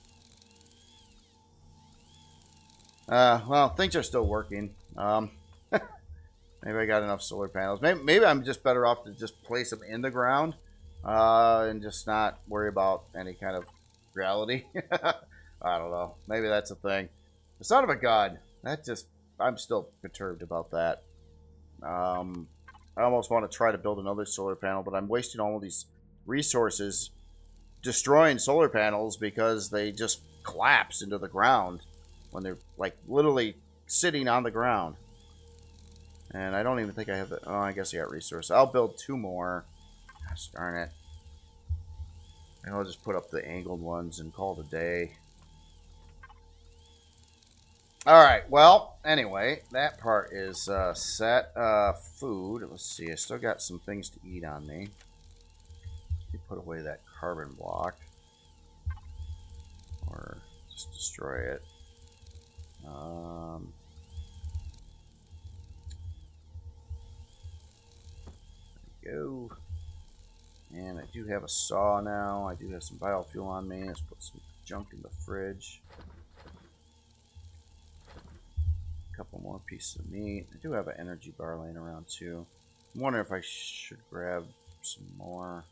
Well, things are still working. Maybe I got enough solar panels. Maybe I'm just better off to just place them in the ground. And just not worry about any kind of reality. I don't know. Maybe that's a thing. The son of a gun. That just, I'm still perturbed about that. I almost want to try to build another solar panel, but I'm wasting all of these resources destroying solar panels because they just collapse into the ground when they're like literally sitting on the ground. And I don't even think I have the, oh, I guess I got resources. I'll build 2 more. Gosh darn it. And I'll just put up the angled ones and call it a day. Alright, well, anyway, that part is set. Food, let's see, I still got some things to eat on me. Let me put away that carbon block. Or just destroy it. There we go. And I do have a saw now. I do have some biofuel on me. Let's put some junk in the fridge. A couple more pieces of meat. I do have an energy bar laying around too. I'm wondering if I should grab some more.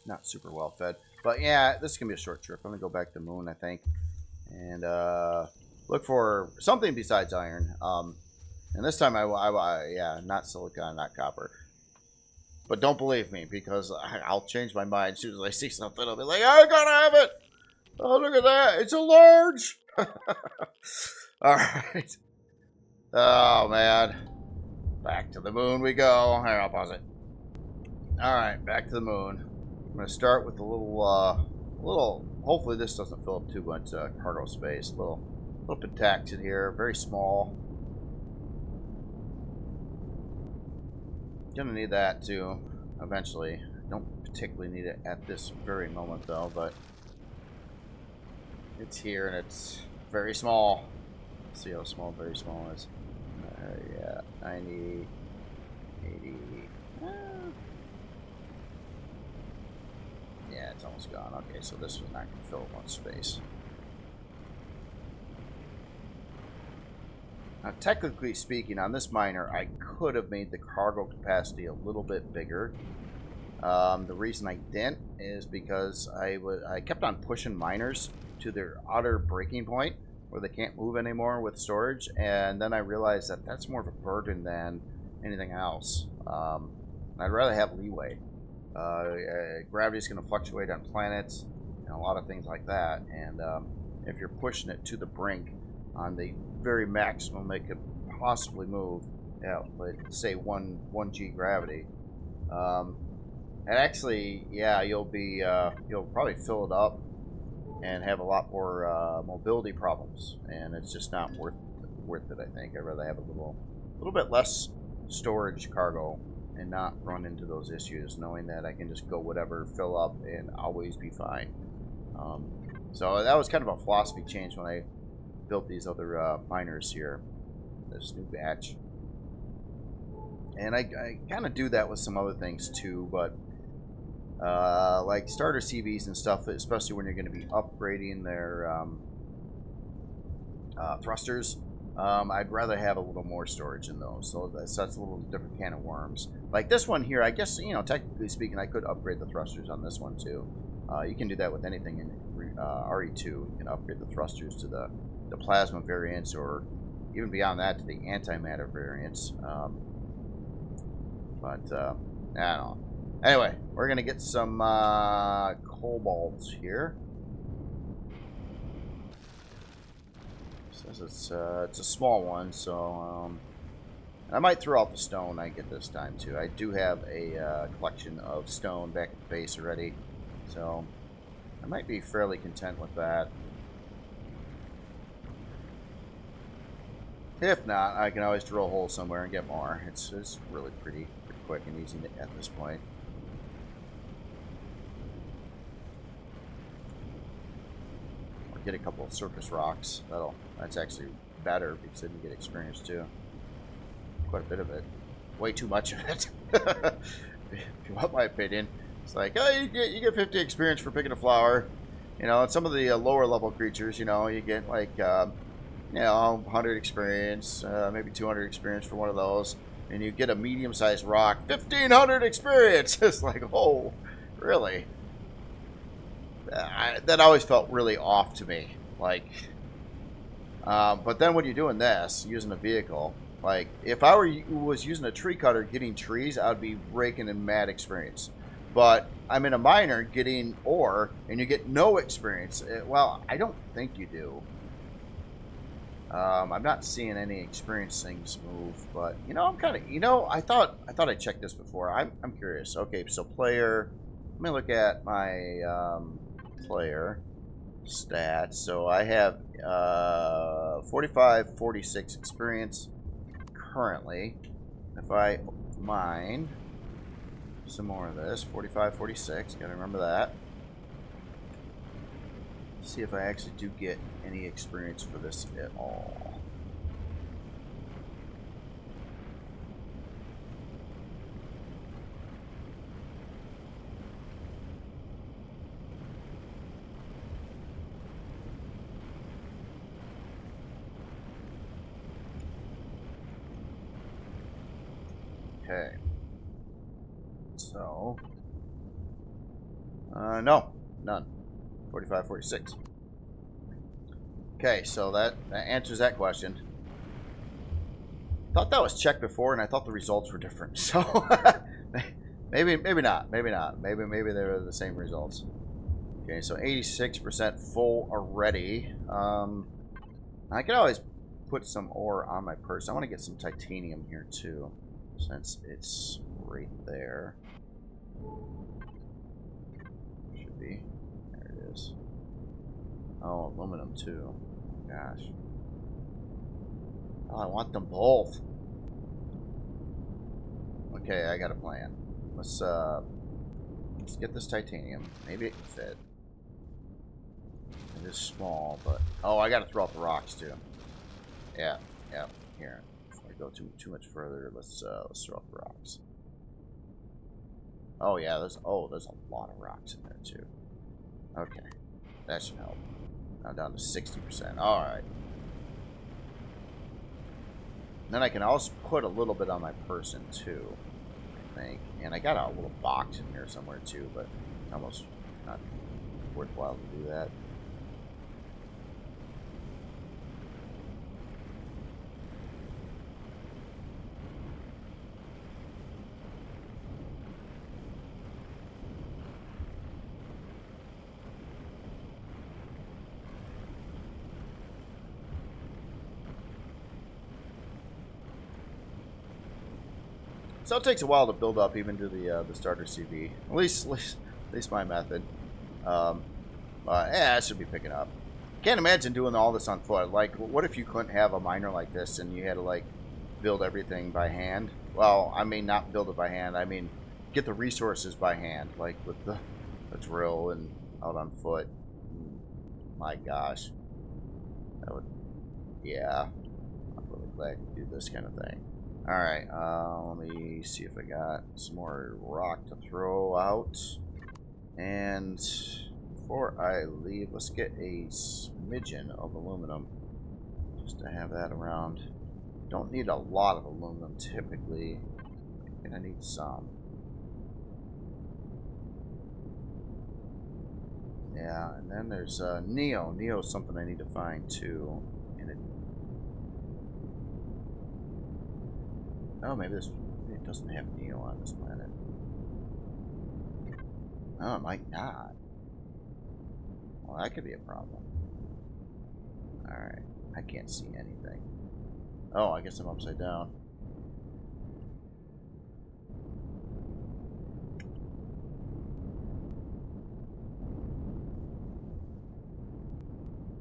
Not super well fed. But yeah, this is going to be a short trip. I'm going to go back to the moon, I think. And look for something besides iron. And this time, yeah, not silicon, not copper. But don't believe me, because I'll change my mind as soon as I see something. I'll be like, I gotta have it! Oh, look at that! It's a large! Alright. Oh, man. Back to the moon we go. Here, I'll pause it. Alright, back to the moon. I'm gonna start with a little, hopefully this doesn't fill up too much cargo space. Little pentaxid here, very small. Gonna need that too, eventually. Don't particularly need it at this very moment though, but it's here and it's very small. Let's see how small very small is. Yeah, 90, 80. Yeah, it's almost gone. Okay, so this was not gonna fill much space. Now, technically speaking, on this miner, I could have made the cargo capacity a little bit bigger. The reason I didn't is because I kept on pushing miners to their utter breaking point where they can't move anymore with storage, and then I realized that that's more of a burden than anything else. I'd rather have leeway. Gravity's going to fluctuate on planets and a lot of things like that, and if you're pushing it to the brink on the very maximum they could possibly move, yeah, like say 1G gravity, and actually, yeah, you'll probably fill it up and have a lot more mobility problems, and it's just not worth it. I think I'd rather have a little bit less storage cargo and not run into those issues, knowing that I can just go whatever, fill up, and always be fine. So that was kind of a philosophy change when I built these other miners here. This new batch. And I kind of do that with some other things too, but like starter CVs and stuff, especially when you're going to be upgrading their thrusters, I'd rather have a little more storage in those. So that's a little different can of worms. Like this one here, I guess, you know, technically speaking, I could upgrade the thrusters on this one too. You can do that with anything in RE2. You can upgrade the thrusters to the plasma variants, or even beyond that to the antimatter variants. I don't know. Anyway, we're going to get some cobalts here. It's a small one, so I might throw out the stone I get this time too. I do have a collection of stone back at the base already, so I might be fairly content with that. If not, I can always drill a hole somewhere and get more. It's really pretty quick and easy at this point. Or get a couple of surface rocks. That's actually better because then you get experience too. Quite a bit of it. Way too much of it. If you want my opinion. It's like, oh, you get 50 experience for picking a flower. You know, and some of the lower level creatures, you know, you get like, you know, 100 experience, maybe 200 experience for one of those. And you get a medium-sized rock, 1,500 experience. It's like, oh, really? That always felt really off to me. Like, but then when you're doing this, using a vehicle, like, if I was using a tree cutter getting trees, I would be raking in mad experience. But I'm in a miner getting ore, and you get no experience. Well, I don't think you do. I'm not seeing any experience things move, but you know, I'm kind of, you know, I thought I checked this before. I'm curious. Okay, so player. Let me look at my player stats. So I have 45, 46 experience currently. If I mine some more of this, 45, 46. Gotta remember that. See if I actually do get any experience for this at all. Okay. So, no, none. 45, 46. Okay, so that answers that question. Thought that was checked before, and I thought the results were different. So maybe not. Maybe they were the same results. Okay, so 86% full already. I could always put some ore on my person. I want to get some titanium here too, since it's right there. Should be. There it is. Oh, aluminum too. Oh, gosh. Oh, I want them both. Okay, I got a plan. Let's get this titanium. Maybe it can fit. It is small, but oh, I got to throw out the rocks too. Yeah. Here, before I go too much further, let's throw out the rocks. Oh yeah, there's a lot of rocks in there too. Okay, that should help. Now down to 60%. All right. And then I can also put a little bit on my person too, I think. And I got a little box in here somewhere too, but almost not worthwhile to do that. So it takes a while to build up even to the starter CV. At least my method. Yeah, it should be picking up. Can't imagine doing all this on foot. Like, what if you couldn't have a miner like this and you had to like build everything by hand? Well, I mean, not build it by hand. I mean, get the resources by hand, like with the drill and out on foot. my gosh. That would, yeah. I'm really glad to do this kind of thing. Alright, let me see if I got some more rock to throw out. And before I leave, let's get a smidgen of aluminum. Just to have that around. Don't need a lot of aluminum typically. And I need some. Yeah, and then there's Neo. Neo's something I need to find too. And it. Oh, maybe it doesn't have Neo on this planet. Oh, it might not. Well, that could be a problem. Alright. I can't see anything. Oh, I guess I'm upside down.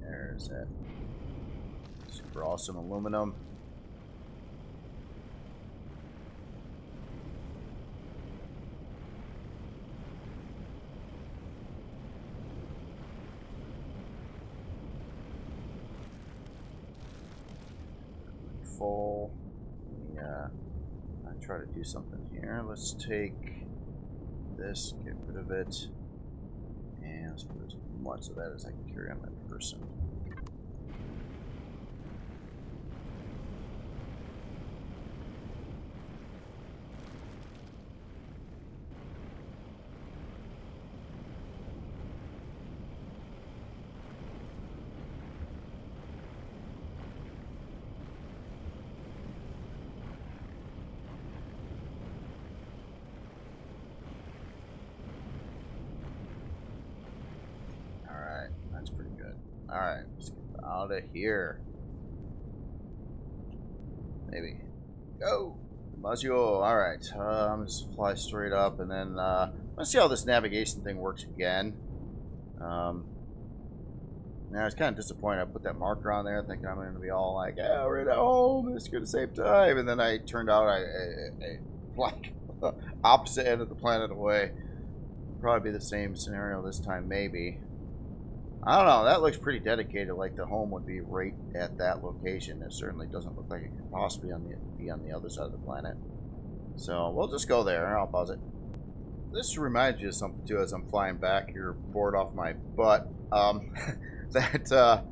There's that. Super awesome aluminum. Full. Yeah. I try to do something here. Let's take this, get rid of it, and let's put as much of that as I can carry on that person. That's pretty good. Alright, let's get out of here. Maybe. Go! Mazio. Alright, I'm just fly straight up and then let's see how this navigation thing works again. Now I was kind of disappointed. I put that marker on there thinking I'm going to be all like, yeah, we're at home, it's going to save time. And then I turned out I like opposite end of the planet away. Probably be the same scenario this time, maybe. I don't know. That looks pretty dedicated. Like the home would be right at that location. It certainly doesn't look like it could possibly be on the other side of the planet. So we'll just go there. I'll pause it. This reminds me of something too. As I'm flying back here, bored off my butt. That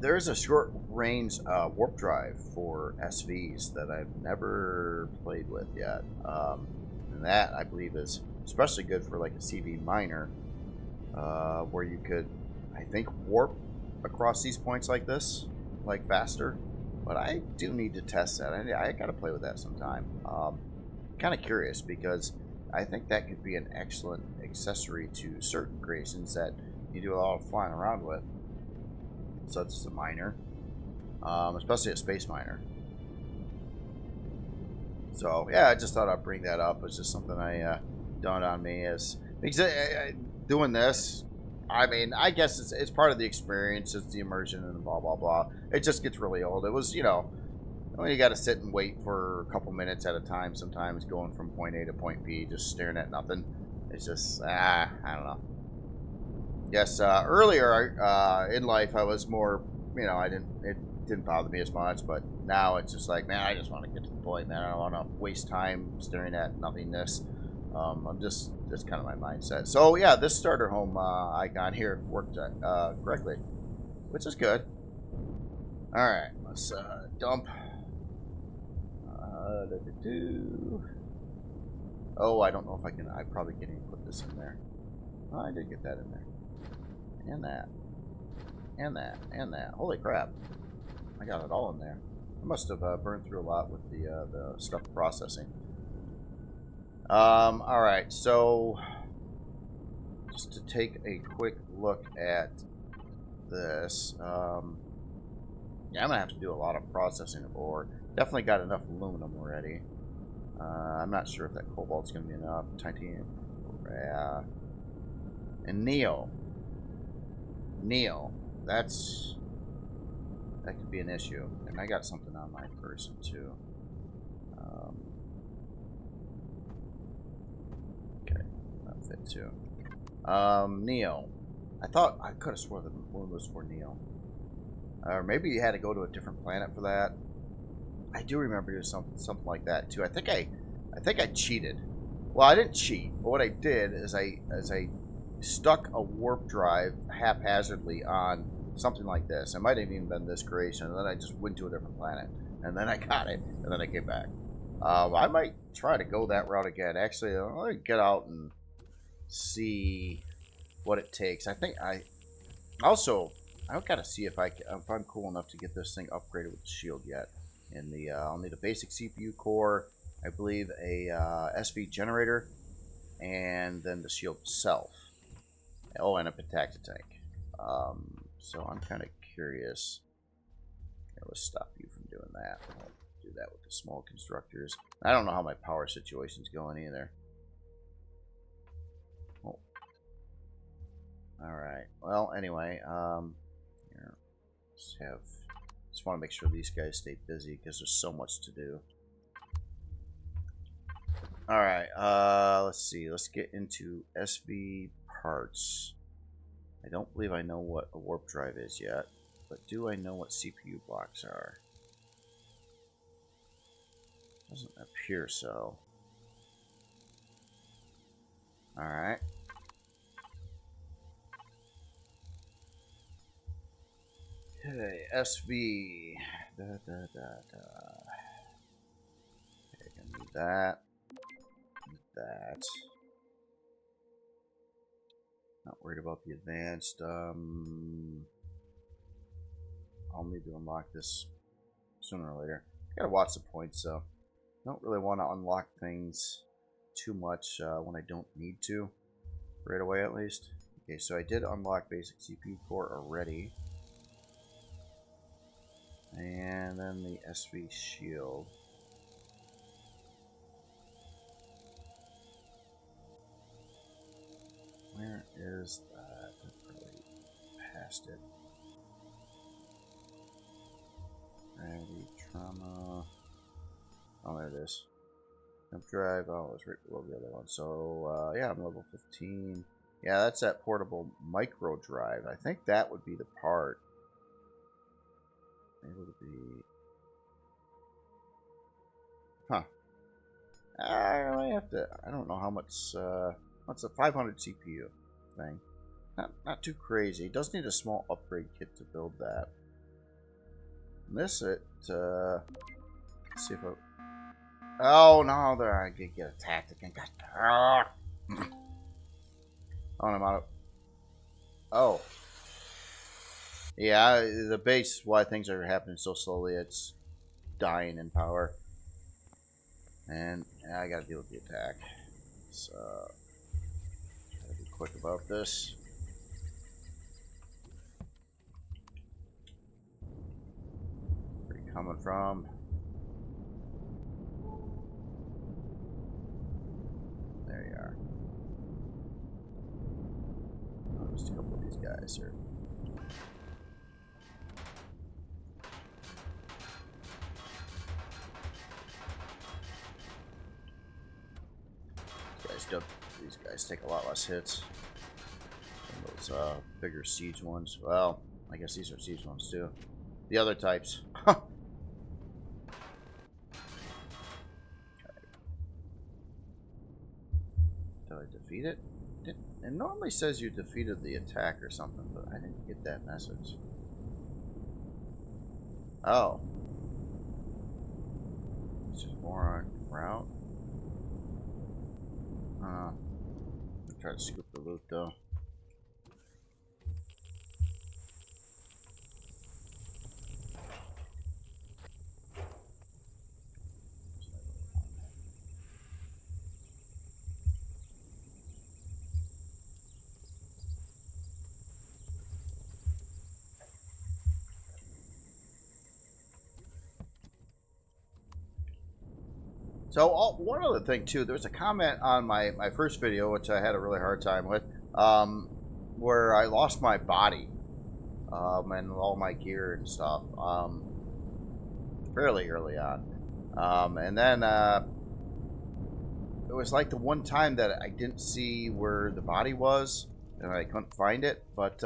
there's a short range warp drive for SVs that I've never played with yet. And that I believe is especially good for like a CV miner. Where you could, I think, warp across these points like this, like faster. But I do need to test that. I gotta play with that sometime. Kind of curious because I think that could be an excellent accessory to certain creations that you do a lot of flying around with, such as a miner, especially a space miner. So yeah, I just thought I'd bring that up. It's just something I dawned on me as because doing this. I mean, I guess it's part of the experience. It's the immersion and blah blah blah. It just gets really old. It was, you know, when you got to sit and wait for a couple minutes at a time. Sometimes going from point A to point B, just staring at nothing. It's just I don't know. Yes, earlier in life I was more, you know, it didn't bother me as much, but now it's just like, man, I just want to get to the point, man. I don't want to waste time staring at nothingness. I'm just that's kind of my mindset. So yeah, this starter home icon here worked correctly, which is good. All right, let's dump. Oh, I don't know if I can. I probably can't even put this in there. Oh, I did get that in there, and that, and that, and that. Holy crap! I got it all in there. I must have burned through a lot with the stuff processing. All right, so just to take a quick look at this, yeah, I'm gonna have to do a lot of processing of ore. Definitely got enough aluminum already. I'm not sure if that cobalt's gonna be enough. Titanium, yeah, and Neo. That could be an issue. And I got something on my person too. Okay, that fit too. Neo. I thought I could have sworn the moon was for Neo. Or maybe you had to go to a different planet for that. I do remember doing something like that too. I think I cheated. Well, I didn't cheat. But what I did is I stuck a warp drive haphazardly on something like this. It might have even been this creation, and then I just went to a different planet, and then I got it, and then I came back. I might try to go that route again. Actually, I'll get out and see what it takes. I think I've got to see if I'm cool enough to get this thing upgraded with the shield yet. In the I'll need a basic CPU core, I believe a SV generator, and then the shield itself. Oh, and a Pentacta tank. So I'm kind of curious. Let's stop you from doing that. I'll do that with the small constructors. I don't know how my power situation's going either. Oh. Alright. Well, anyway, here, just want to make sure these guys stay busy because there's so much to do. Alright, let's see. Let's get into SV parts. I don't believe I know what a warp drive is yet, but do I know what CPU blocks are? Doesn't appear so. Alright. Okay, SV. Okay, gonna need that. That. Not worried about the advanced. I'll need to unlock this sooner or later. I gotta watch the points, so don't really want to unlock things too much when I don't need to. Right away, at least. Okay, so I did unlock basic CPU core already. And then the SV shield. Where is that? I probably passed it. Gravity, trauma. Oh, there it is. Jump drive. Oh, it's right below the other one. So, yeah, I'm level 15. Yeah, that's that portable micro drive. I think that would be the part. Able to be. Huh. I really have to. I don't know how much. What's a 500 CPU thing? Not too crazy. It does need a small upgrade kit to build that. Let's see if I. Oh no! There I could get attacked again. God. Oh, I'm out of. Oh. Yeah, the base, why things are happening so slowly, it's dying in power. And yeah, I gotta deal with the attack. So, gotta be quick about this. Where are you coming from? There you are. Oh, just a couple of these guys here. These guys take a lot less hits than those bigger siege ones. Well, I guess these are siege ones too. The other types. Okay. Did I defeat it? It normally says you defeated the attack or something, but I didn't get that message. Oh. It's just more on route. Try to scoop the loot though. So one other thing too, there was a comment on my first video, which I had a really hard time with, where I lost my body and all my gear and stuff fairly early on. And then it was like the one time that I didn't see where the body was, and I couldn't find it, but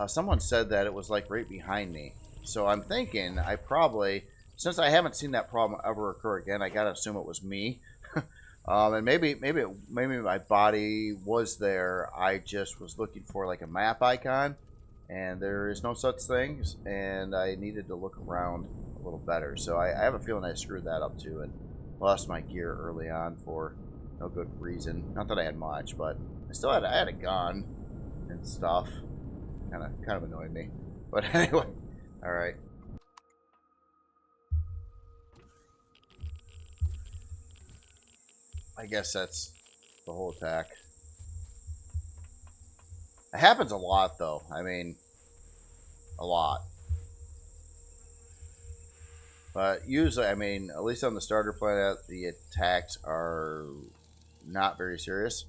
someone said that it was like right behind me. So I'm thinking I probably, since I haven't seen that problem ever occur again, I gotta assume it was me. And maybe my body was there. I just was looking for like a map icon, and there is no such things. And I needed to look around a little better. So I have a feeling I screwed that up too, and lost my gear early on for no good reason. Not that I had much, but I had a gun and stuff. Kind of annoyed me. But anyway, all right. I guess that's the whole attack. It happens a lot, though. I mean, a lot. But usually, I mean, at least on the starter planet, the attacks are not very serious.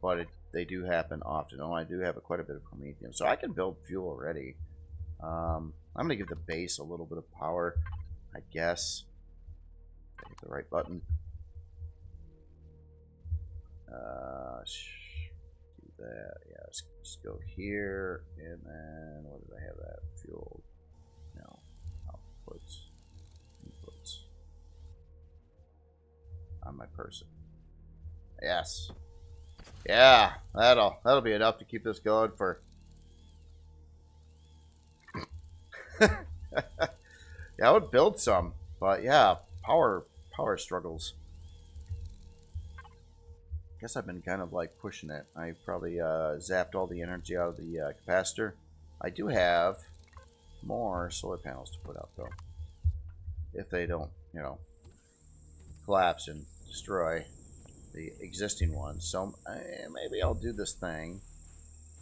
But they do happen often. Oh, I do have quite a bit of Prometheum. So I can build fuel already. I'm going to give the base a little bit of power, I guess. Hit the right button. Do that. Yeah, let's just go here, and then what did I have that fueled? No, outputs, inputs on my person. Yes, yeah, that'll be enough to keep this going for. Yeah, I would build some, but yeah, power struggles. Guess I've been kind of like pushing it. I probably zapped all the energy out of the capacitor. I do have more solar panels to put up though, if they don't, collapse and destroy the existing ones. So maybe I'll do this thing,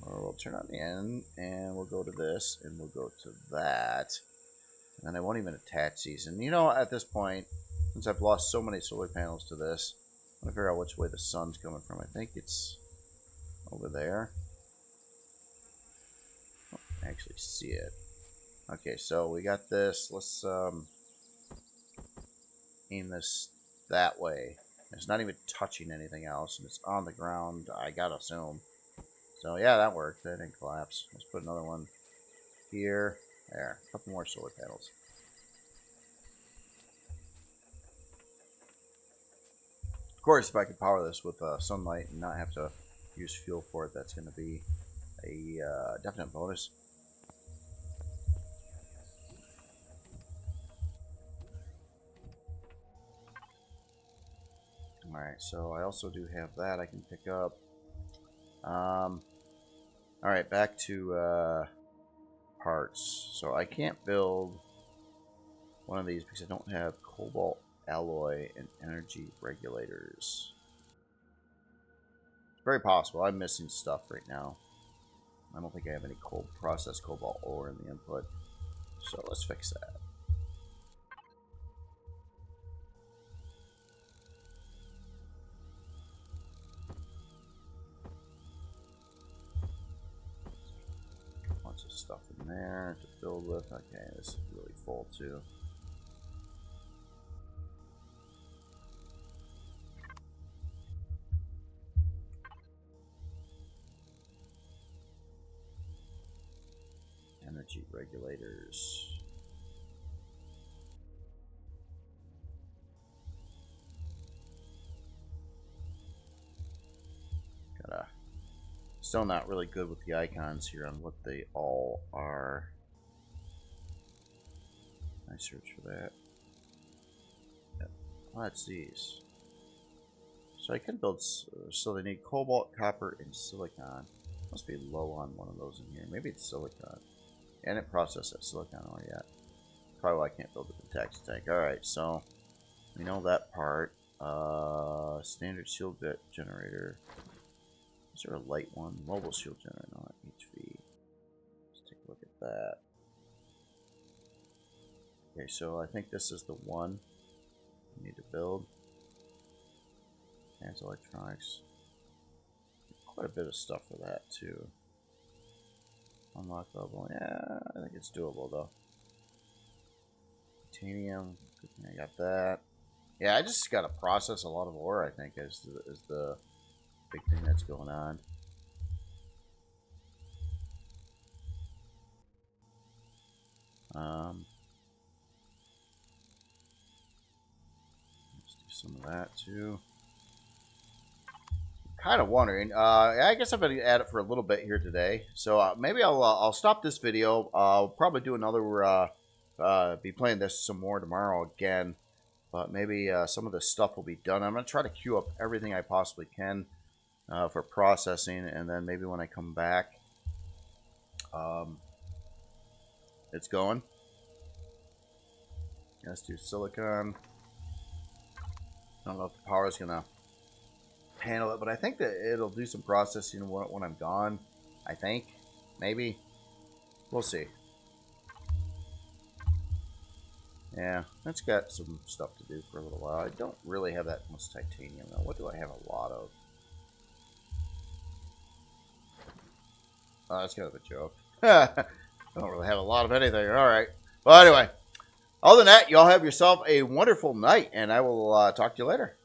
or we'll turn on the end, and we'll go to this, and we'll go to that, and then I won't even attach these. And at this point, since I've lost so many solar panels to this, I'm going to figure out which way the sun's coming from. I think it's over there. I don't actually see it. Okay, so we got this. Let's aim this that way. It's not even touching anything else, and it's on the ground, I gotta assume. So yeah, that worked. That didn't collapse. Let's put another one here. There. A couple more solar panels. Of course, if I could power this with sunlight and not have to use fuel for it, that's going to be a definite bonus. Alright, so I also do have that I can pick up. Alright, back to parts. So I can't build one of these because I don't have cobalt alloy and energy regulators. It's very possible. I'm missing stuff right now. I don't think I have any processed cobalt ore in the input. So let's fix that. Bunch of stuff in there to build with. Okay, this is really full too. Energy regulators. Still not really good with the icons here on what they all are. I search for that. Oh, that's these. So I can build. So they need cobalt, copper, and silicon. Must be low on one of those in here. Maybe it's silicon. I didn't process that silicon ore yet. Probably why I can't build a tax tank. Alright, so we know that part. Standard shield generator. Is there a light one? Mobile shield generator, not HV. Let's take a look at that. Okay, so I think this is the one we need to build. Advanced electronics. Quite a bit of stuff for that too. Unlock level. Yeah, I think it's doable though. Titanium. Good thing I got that. Yeah, I just got to process a lot of ore, I think, is the big thing that's going on. Let's do some of that too. Kind of wondering. I guess I'm going to add it for a little bit here today. So maybe I'll stop this video. I'll probably do another. Be playing this some more tomorrow again. But maybe some of this stuff will be done. I'm going to try to queue up everything I possibly can for processing, and then maybe when I come back, it's going. Let's do silicon. I don't know if the power is going to handle it, but I think that it'll do some processing when I'm gone. I think. Maybe. We'll see. Yeah, that's got some stuff to do for a little while. I don't really have that much titanium, though. What do I have a lot of? Oh, that's kind of a joke. I don't really have a lot of anything. All right. Well, anyway, other than that, y'all have yourself a wonderful night, and I will talk to you later.